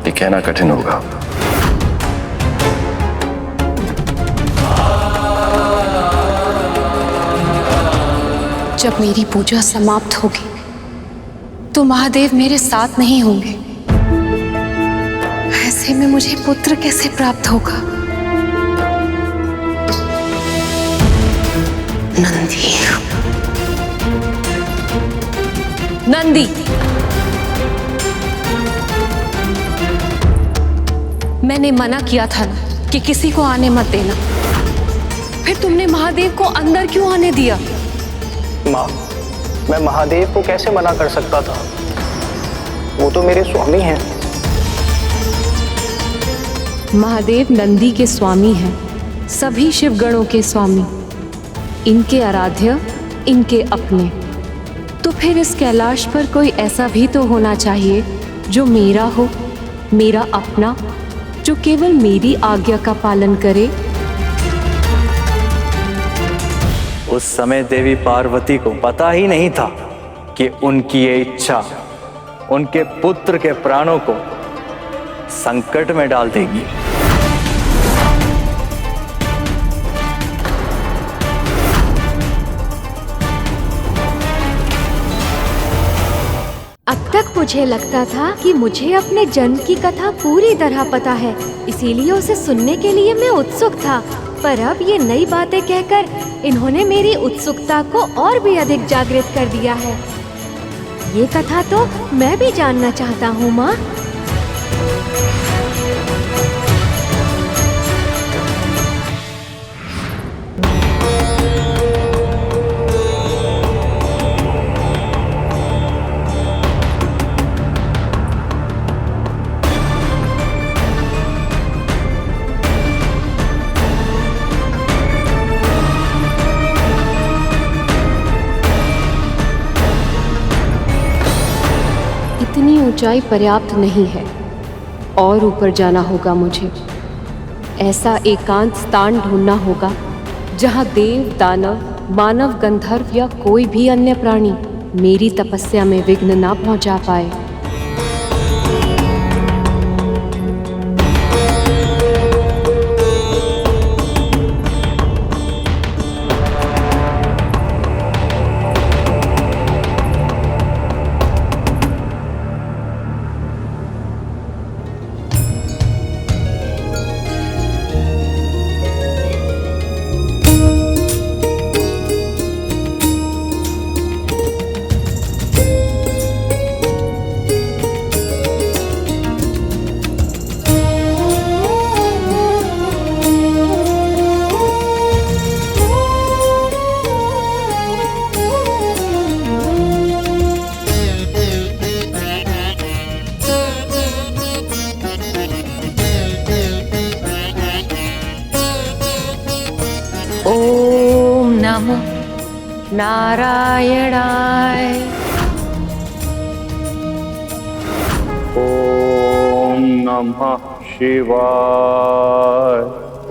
ये कहना कठिन होगा। जब मेरी पूजा समाप्त होगी तो महादेव मेरे साथ नहीं होंगे। ऐसे में मुझे पुत्र कैसे प्राप्त होगा? नंदी, नंदी, मैंने मना किया था ना कि किसी को आने मत देना, फिर तुमने महादेव को अंदर क्यों आने दिया? माँ, मैं महादेव को कैसे मना कर सकता था? वो तो मेरे स्वामी हैं। महादेव नंदी के स्वामी हैं, सभी शिवगणों के स्वामी, इनके आराध्य, इनके अपने। तो फिर इस कैलाश पर कोई ऐसा भी तो होना चाहिए जो मेरा हो, मेरा अपना, जो केवल मेरी आज्ञा का पालन करे। उस समय देवी पार्वती को पता ही नहीं था कि उनकी ये इच्छा उनके पुत्र के प्राणों को संकट में डाल देगी। अब तक मुझे लगता था कि मुझे अपने जन्म की कथा पूरी तरह पता है, इसीलिए उसे सुनने के लिए मैं उत्सुक था। पर अब ये नई बातें कहकर इन्होंने मेरी उत्सुकता को और भी अधिक जागृत कर दिया है। ये कथा तो मैं भी जानना चाहता हूँ माँ। इतनी ऊंचाई पर्याप्त नहीं है, और ऊपर जाना होगा मुझे। ऐसा एकांत स्थान ढूंढना होगा जहां देव, दानव, मानव, गंधर्व या कोई भी अन्य प्राणी मेरी तपस्या में विघ्न ना पहुंचा पाए। ओम नमो नारायणाय। ओम नमः शिवाय।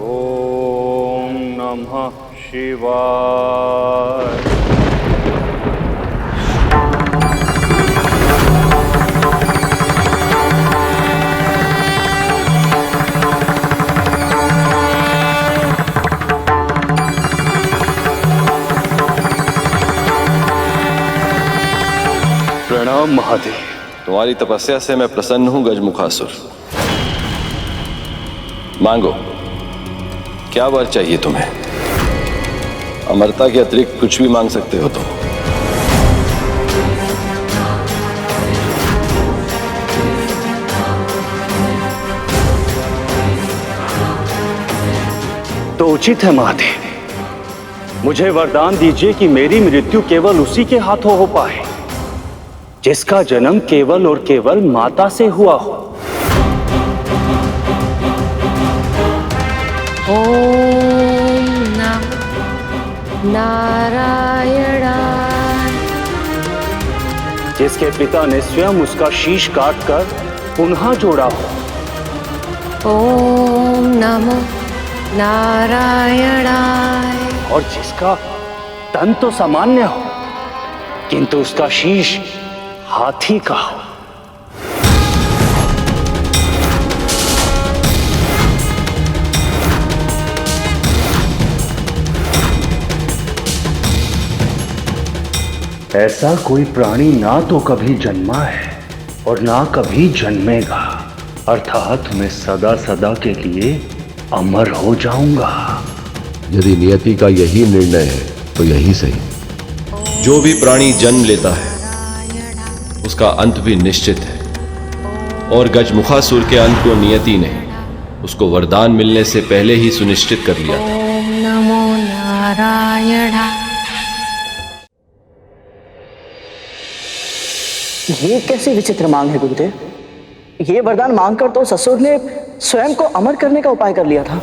ओम नमः शिवाय। प्रणाम महादेव। तुम्हारी तपस्या से मैं प्रसन्न हूं गजमुखासुर। मांगो, क्या वर चाहिए तुम्हें? अमरता के अतिरिक्त कुछ भी मांग सकते हो तुम। तो उचित है महादेव, मुझे वरदान दीजिए कि मेरी मृत्यु केवल उसी के हाथों हो पाए जिसका जन्म केवल और केवल माता से हुआ हो। ओम नमः नारायणाय। जिसके पिता ने स्वयं उसका शीश काटकर पुनः जोड़ा हो। ओम नमः नारायणाय। और जिसका तन तो सामान्य हो किंतु उसका शीश हाथी का हो। ऐसा कोई प्राणी ना तो कभी जन्मा है और ना कभी जन्मेगा, अर्थात मैं सदा सदा के लिए अमर हो जाऊंगा। यदि नियति का यही निर्णय है तो यही सही। जो भी प्राणी जन्म लेता है उसका अंत भी निश्चित है, और गजमुखासुर के अंत को नियति ने उसको वरदान मिलने से पहले ही सुनिश्चित कर लिया था। ओम नमो नारायणाय। ये कैसी विचित्र मांग है गुरुदेव? ये वरदान मांगकर तो ससुर ने स्वयं को अमर करने का उपाय कर लिया था।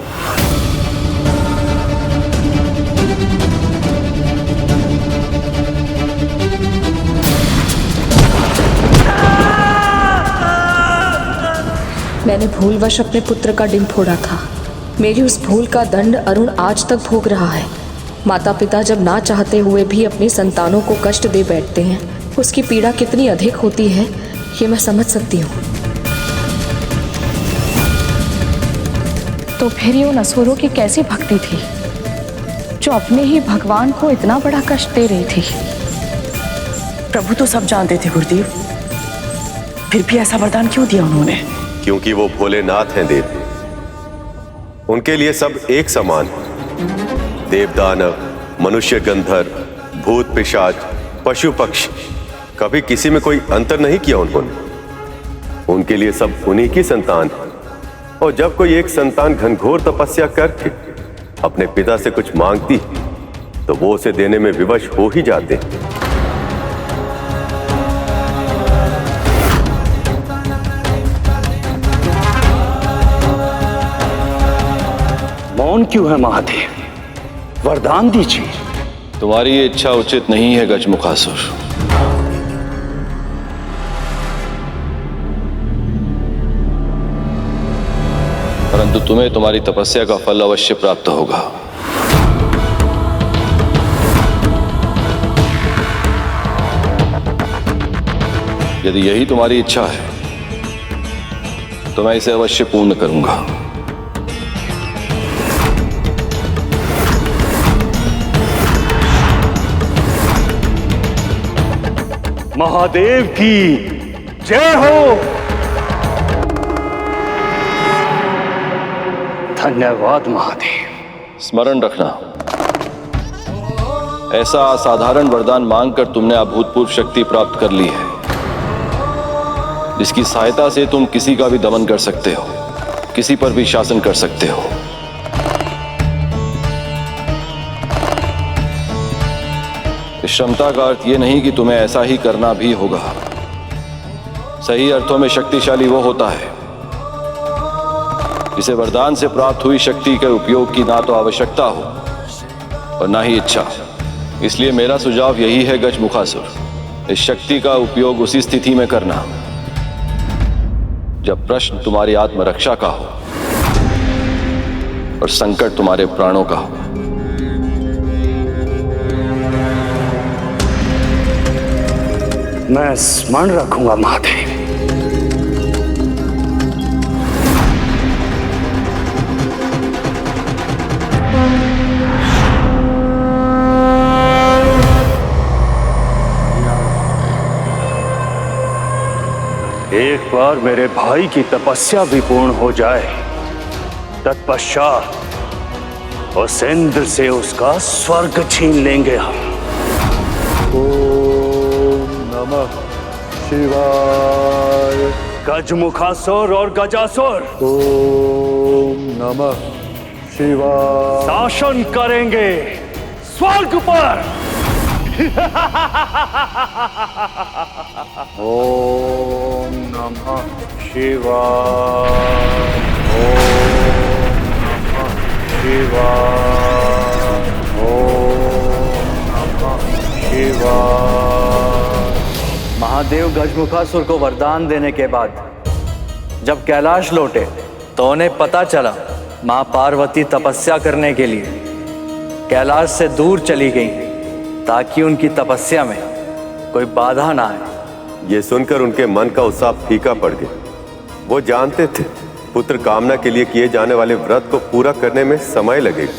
मैंने भूलवश अपने पुत्र का डिंब फोड़ा था। मेरी उस भूल का दंड अरुण आज तक भोग रहा है। माता पिता जब ना चाहते हुए भी अपनी संतानों को कष्ट दे बैठते हैं, उसकी पीड़ा कितनी अधिक होती है ये मैं समझ सकती हूँ। तो फिर ये उन असुरों की कैसी भक्ति थी जो अपने ही भगवान को इतना बड़ा कष्ट दे रही थी? प्रभु तो सब जानते थे गुरुदेव, फिर भी ऐसा वरदान क्यों दिया उन्होंने? क्योंकि वो भोलेनाथ हैं देव। उनके लिए सब एक समान है। देव दानव, मनुष्य गंधर्व, भूत पिशाच, पशु पक्षी, कभी किसी में कोई अंतर नहीं किया उन्होंने। उनके लिए सब उन्हीं की संतान है। और जब कोई एक संतान घनघोर तपस्या करके अपने पिता से कुछ मांगती तो वो उसे देने में विवश हो ही जाते हैं। मौन क्यों है महादेव? वरदान दीजिए। तुम्हारी ये इच्छा उचित नहीं है गजमुखासुर। परंतु तुम्हें तुम्हारी तपस्या का फल अवश्य प्राप्त होगा। यदि यही तुम्हारी इच्छा है तो मैं इसे अवश्य पूर्ण करूंगा। महादेव की जय हो। धन्यवाद महादेव। स्मरण रखना, ऐसा असाधारण वरदान मांगकर तुमने अभूतपूर्व शक्ति प्राप्त कर ली है, जिसकी सहायता से तुम किसी का भी दमन कर सकते हो, किसी पर भी शासन कर सकते हो। इस क्षमता का अर्थ यह नहीं कि तुम्हें ऐसा ही करना भी होगा। सही अर्थों में शक्तिशाली वो होता है जिसे वरदान से प्राप्त हुई शक्ति के उपयोग की ना तो आवश्यकता हो और ना ही इच्छा। इसलिए मेरा सुझाव यही है गजमुखासुर, इस शक्ति का उपयोग उसी स्थिति में करना जब प्रश्न तुम्हारी आत्मरक्षा का हो और संकट तुम्हारे प्राणों का हो। मैं स्मरण रखूंगा महादेव। एक बार मेरे भाई की तपस्या भी पूर्ण हो जाए, तत्पश्चात उस इंद्र से उसका स्वर्ग छीन लेंगे हम। ओम नमः शिवाय। गजमुखासुर और गजासुर ओम नमः शिवाय। शासन करेंगे स्वर्ग पर। ओम नमः शिवाय। ओम नमः शिवाय। ओम नमः शिवाय। महादेव गजमुखासुर को वरदान देने के बाद जब कैलाश लौटे तो उन्हें पता चला मां पार्वती तपस्या करने के लिए कैलाश से दूर चली गई ताकि उनकी तपस्या में कोई बाधा ना आए। ये सुनकर उनके मन का उत्साह फीका पड़ गया। वो जानते थे पुत्र कामना के लिए किए जाने वाले व्रत को पूरा करने में समय लगेगा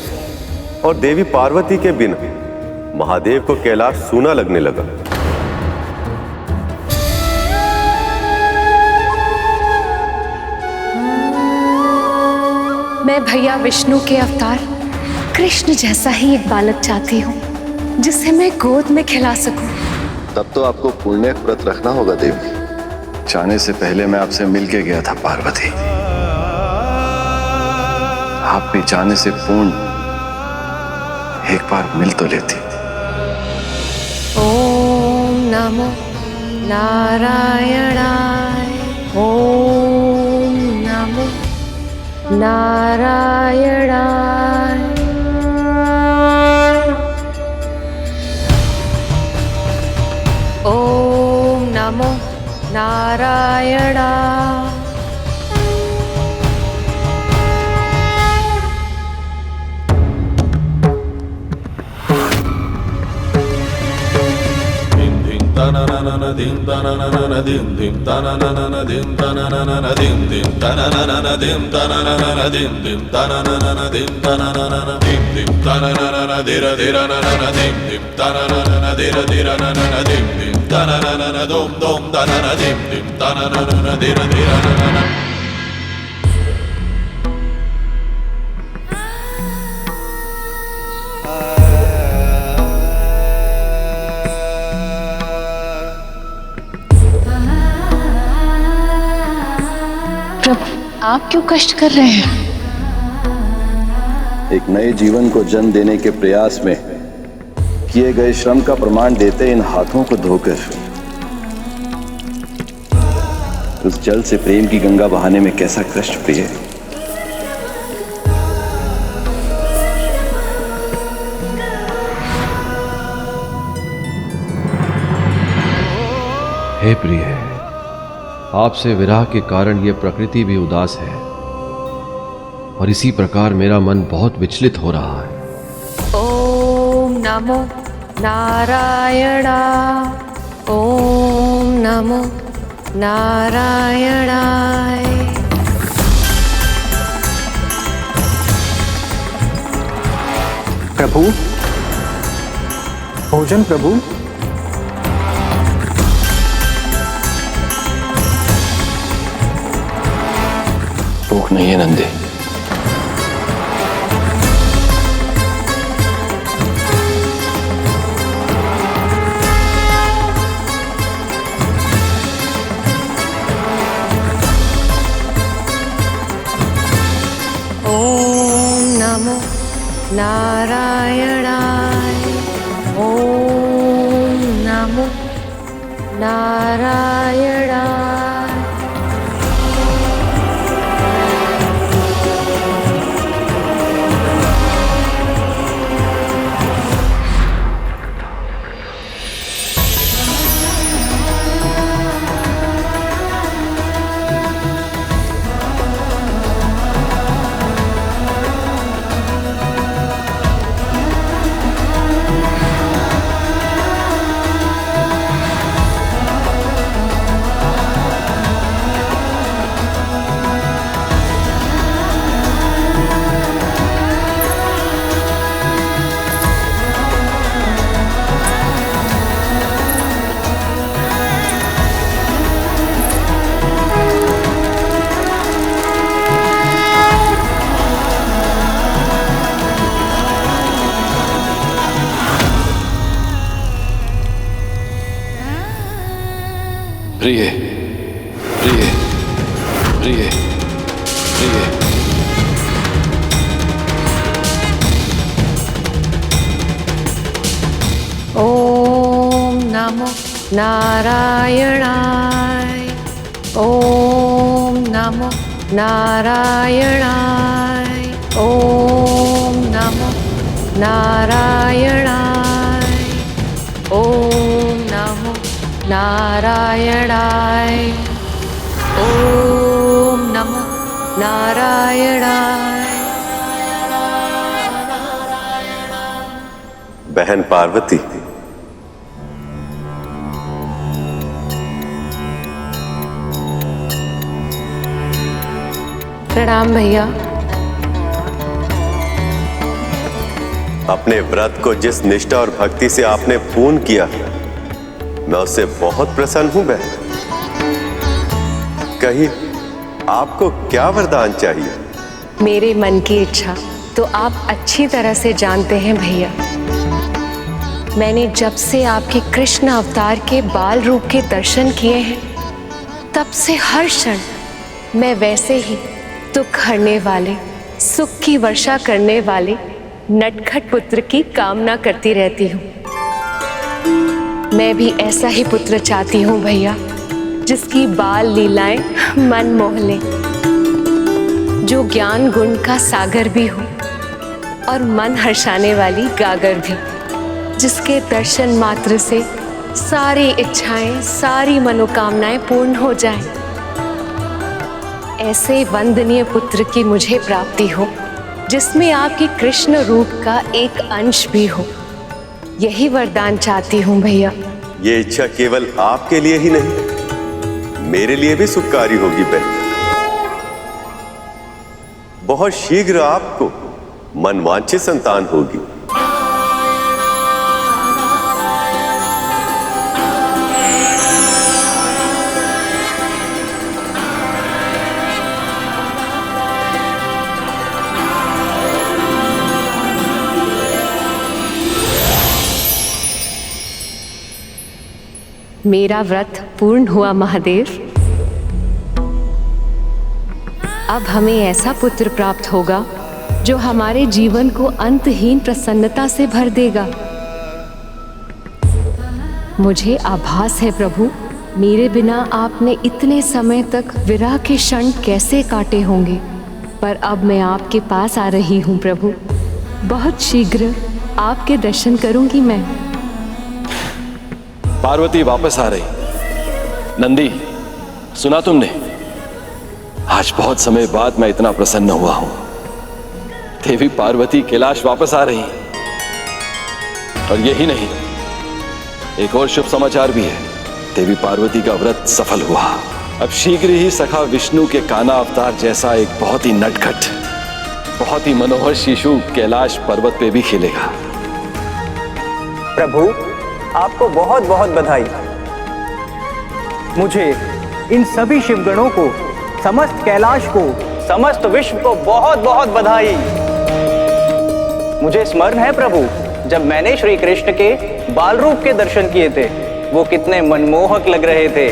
और देवी पार्वती के बिना महादेव को कैलाश सूना लगने लगा। मैं भैया विष्णु के अवतार कृष्ण जैसा ही एक बालक चाहती हूँ जिसे मैं गोद में खिला सकूं। तब तो आपको पुण्य व्रत रखना होगा देवी। जाने से पहले मैं आपसे मिल के गया था पार्वती। आप भी जाने से पूर्ण एक बार मिल तो लेती। ओम नमो नारायणाय। ओम नमो नारायणाय। ओम नमो नारायणाय। आप क्यों कष्ट कर रहे हैं? एक नए जीवन को जन्म देने के प्रयास में किए गए श्रम का प्रमाण देते इन हाथों को धोकर उस जल से प्रेम की गंगा बहाने में कैसा कष्ट प्रिय। हे प्रिय, आपसे विरह के कारण यह प्रकृति भी उदास है और इसी प्रकार मेरा मन बहुत विचलित हो रहा है। ओम नमो नारायणाय। ओम नमो नारायणाय। प्रभु, भोजन प्रभु। भूख नहीं है नंदी। ओम नमो नारायणाय। ओम नमो नारायणाय। प्रिय प्रिय प्रिय प्रिय। ओम नमो नारायणाय। ओम नमो नारायणाय। ओम नमो नारायणाय। ओम नमो नारायणाय। ओम नमो नारायणाय। बहन पार्वती, प्रणाम भैया। अपने व्रत को जिस निष्ठा और भक्ति से आपने पूर्ण किया, मैं उससे बहुत प्रसन्न हूं बहन। कहिए, आपको क्या वरदान चाहिए? मेरे मन की इच्छा तो आप अच्छी तरह से जानते हैं भैया। मैंने जब से आपके कृष्ण अवतार के बाल रूप के दर्शन किए हैं, तब से हर क्षण मैं वैसे ही दुख हरने वाले, सुख की वर्षा करने वाले नटखट पुत्र की कामना करती रहती हूँ। मैं भी ऐसा ही पुत्र चाहती हूँ भैया, जिसकी बाल लीलाएं मन मोह ले, जो ज्ञान गुण का सागर भी हो और मन हर्षाने वाली गागर भी, जिसके दर्शन मात्र से सारी इच्छाएं, सारी मनोकामनाएं पूर्ण हो जाएं। ऐसे वंदनीय पुत्र की मुझे प्राप्ति हो, जिसमें आपके कृष्ण रूप का एक अंश भी हो। यही वरदान चाहती हूँ भैया। ये इच्छा केवल आपके लिए ही नहीं, मेरे लिए भी सुखकारी होगी बहन। बहुत शीघ्र आपको मनवांछित संतान होगी। मेरा व्रत पूर्ण हुआ महादेव। अब हमें ऐसा पुत्र प्राप्त होगा जो हमारे जीवन को अंतहीन प्रसन्नता से भर देगा। मुझे आभास है प्रभु, मेरे बिना आपने इतने समय तक विरह के क्षण कैसे काटे होंगे, पर अब मैं आपके पास आ रही हूँ प्रभु। बहुत शीघ्र आपके दर्शन करूंगी मैं। पार्वती वापस आ रही। नंदी, सुना तुमने? आज बहुत समय बाद मैं इतना प्रसन्न हुआ हूं। देवी पार्वती कैलाश वापस आ रही। और यही नहीं, एक और शुभ समाचार भी है। देवी पार्वती का व्रत सफल हुआ। अब शीघ्र ही सखा विष्णु के काना अवतार जैसा एक बहुत ही नटखट, बहुत ही मनोहर शिशु कैलाश पर्वत पे भी खेलेगा। प्रभु, आपको बहुत बहुत बधाई। मुझे इन सभी शिवगणों को, समस्त कैलाश को, समस्त विश्व को बहुत बहुत बधाई। मुझे स्मरण है प्रभु, जब मैंने श्री कृष्ण के बाल रूप के दर्शन किए थे, वो कितने मनमोहक लग रहे थे।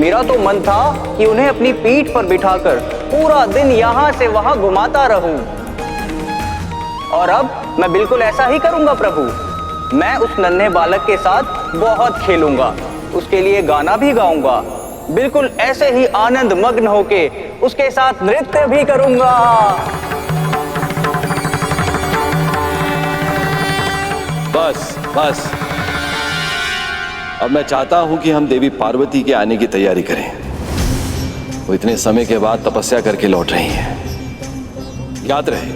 मेरा तो मन था कि उन्हें अपनी पीठ पर बिठाकर पूरा दिन यहाँ से वहां घुमाता रहूं। और अब मैं बिल्कुल ऐसा ही करूंगा प्रभु। मैं उस नन्हे बालक के साथ बहुत खेलूंगा, उसके लिए गाना भी गाऊंगा, बिल्कुल ऐसे ही आनंद मग्न होके उसके साथ नृत्य भी करूंगा। बस बस, अब मैं चाहता हूं कि हम देवी पार्वती के आने की तैयारी करें। वो इतने समय के बाद तपस्या करके लौट रही हैं। याद रहे,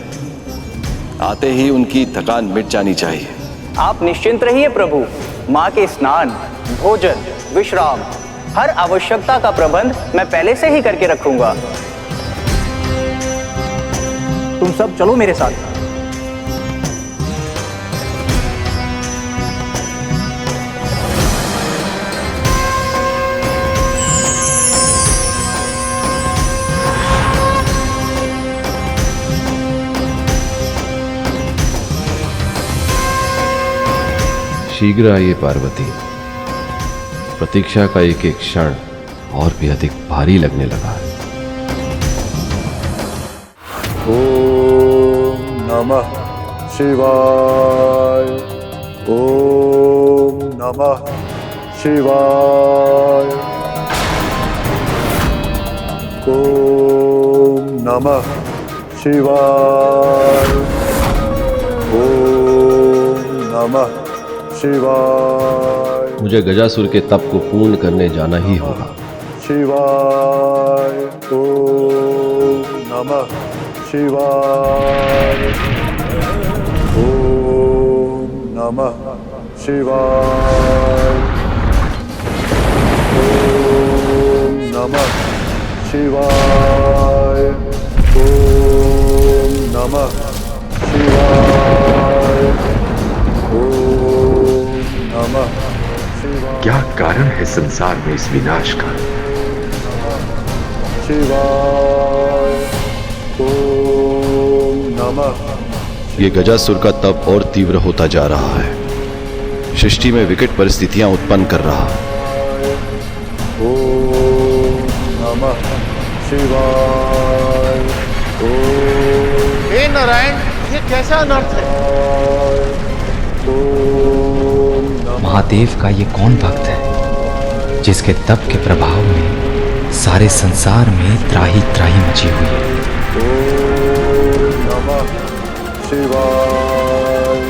आते ही उनकी थकान मिट जानी चाहिए। आप निश्चिंत रहिए प्रभु, माँ के स्नान, भोजन, विश्राम, हर आवश्यकता का प्रबंध मैं पहले से ही करके रखूंगा। तुम सब चलो मेरे साथ। शीघ्र आइए पार्वती, प्रतीक्षा का एक एक क्षण और भी अधिक भारी लगने लगा। ओम नमः शिवाय। ओम नमः शिवाय। ओम नमः शिवाय। ओम नमः शिवाय। मुझे गजासुर के तप को पूर्ण करने जाना ही होगा। शिवाय। ओम नमः शिवाय। ओम नमः शिवाय। ओम नमः शिवाय। ओम नमः शिवाय। ओम नमः शिवाय। क्या कारण है संसार में इस विनाश का? शिवाय। ओम नमः। ये गजासुर का तप और तीव्र होता जा रहा है, सृष्टि में विकट परिस्थितियां उत्पन्न कर रहा। ओम नमः शिवाय। हे नारायण, ये कैसा अनर्थ है? महादेव का ये कौन भक्त है जिसके तप के प्रभाव में सारे संसार में त्राही त्राही मची हुई है? ओम नमः शिवाय।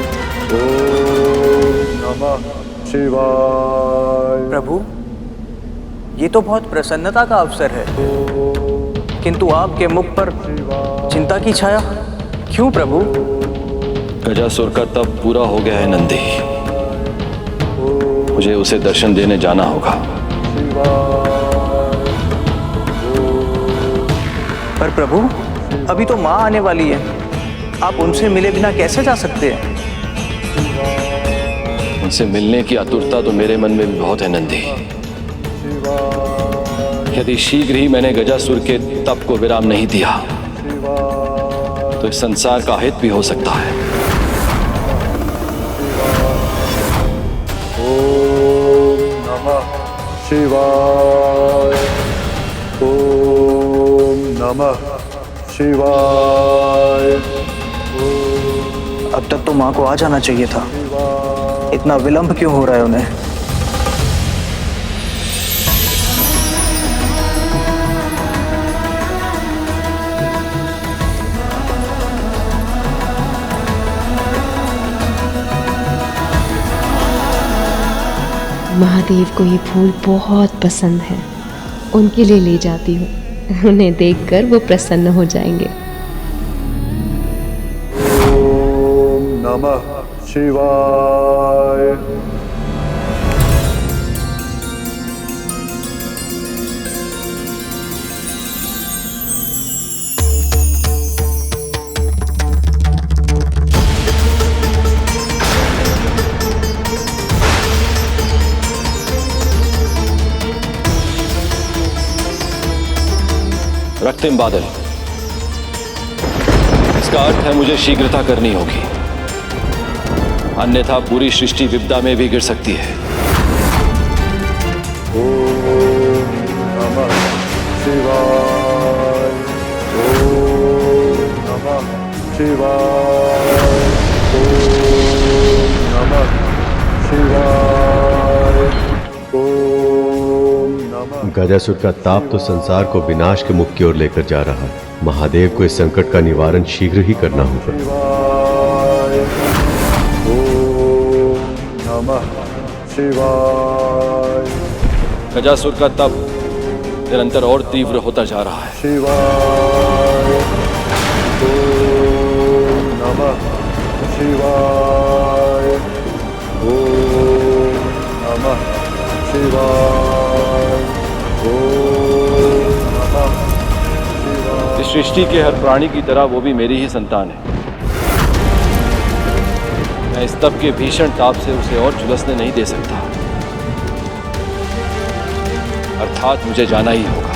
ओम नमः शिवाय। प्रभु, ये तो बहुत प्रसन्नता का अवसर है, किंतु आपके मुख पर चिंता की छाया क्यों प्रभु? गजासुर का तप पूरा हो गया है नंदी, मुझे उसे दर्शन देने जाना होगा। पर प्रभु, अभी तो माँ आने वाली है, आप उनसे मिले बिना कैसे जा सकते हैं? उनसे मिलने की आतुरता तो मेरे मन में भी बहुत है नंदी। यदि शीघ्र ही मैंने गजासुर के तप को विराम नहीं दिया तो इस संसार का हित भी हो सकता है। ओम नमः शिवाय। ओम नमः शिवाय। अब तक तो माँ को आ जाना चाहिए था, इतना विलंब क्यों हो रहा है उन्हें? महादेव को ये फूल बहुत पसंद है, उनके लिए ले जाती हूँ। उन्हें देखकर वो प्रसन्न हो जाएंगे। ओम नमः शिवाय। रक्तिम बादल, इसका अर्थ है मुझे शीघ्रता करनी होगी, अन्यथा पूरी सृष्टि विपदा में भी गिर सकती है। ओम नमः शिवाय। ओम नमः शिवाय। ओम नमः शिवाय। ओम नमः। गजासुर का ताप तो संसार को विनाश के मुख की ओर लेकर जा रहा है। महादेव को इस संकट का निवारण शीघ्र ही करना होगा। ओम नमः शिवाय। गजासुर का तप निरंतर और तीव्र होता जा रहा है। शिवाय। ओम नमः शिवाय। ओम नमः शिवाय। ओम नमः शिवाय। इस सृष्टि के हर प्राणी की तरह वो भी मेरी ही संतान है। मैं इस तप के भीषण ताप से उसे और झुलसने नहीं दे सकता, अर्थात मुझे जाना ही होगा।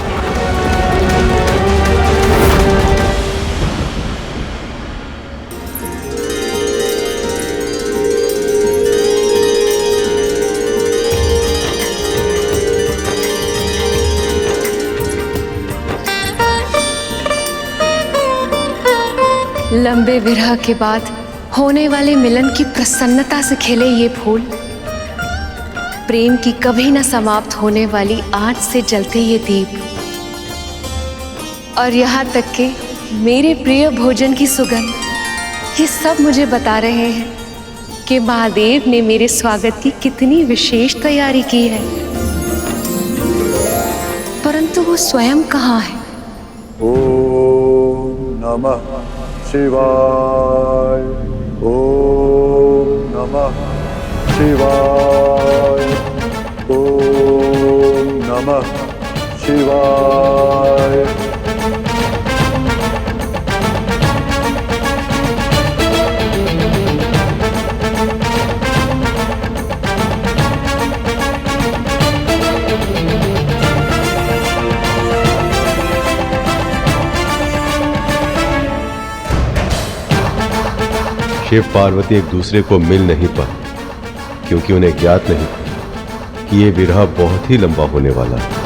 लंबे विरह के बाद होने वाले मिलन की प्रसन्नता से खिले ये फूल, प्रेम की कभी न समाप्त होने वाली आँच से जलते ये दीप, और यहाँ तक कि मेरे प्रिय भोजन की सुगंध, ये सब मुझे बता रहे हैं कि महादेव ने मेरे स्वागत की कितनी विशेष तैयारी की है। परंतु वो स्वयं कहाँ है? ओम नमः शिवाय। ओम नमः शिवाय। ओम नमः शिवाय। शिव पार्वती एक दूसरे को मिल नहीं पाए क्योंकि उन्हें ज्ञात नहीं कि ये विरह बहुत ही लंबा होने वाला है।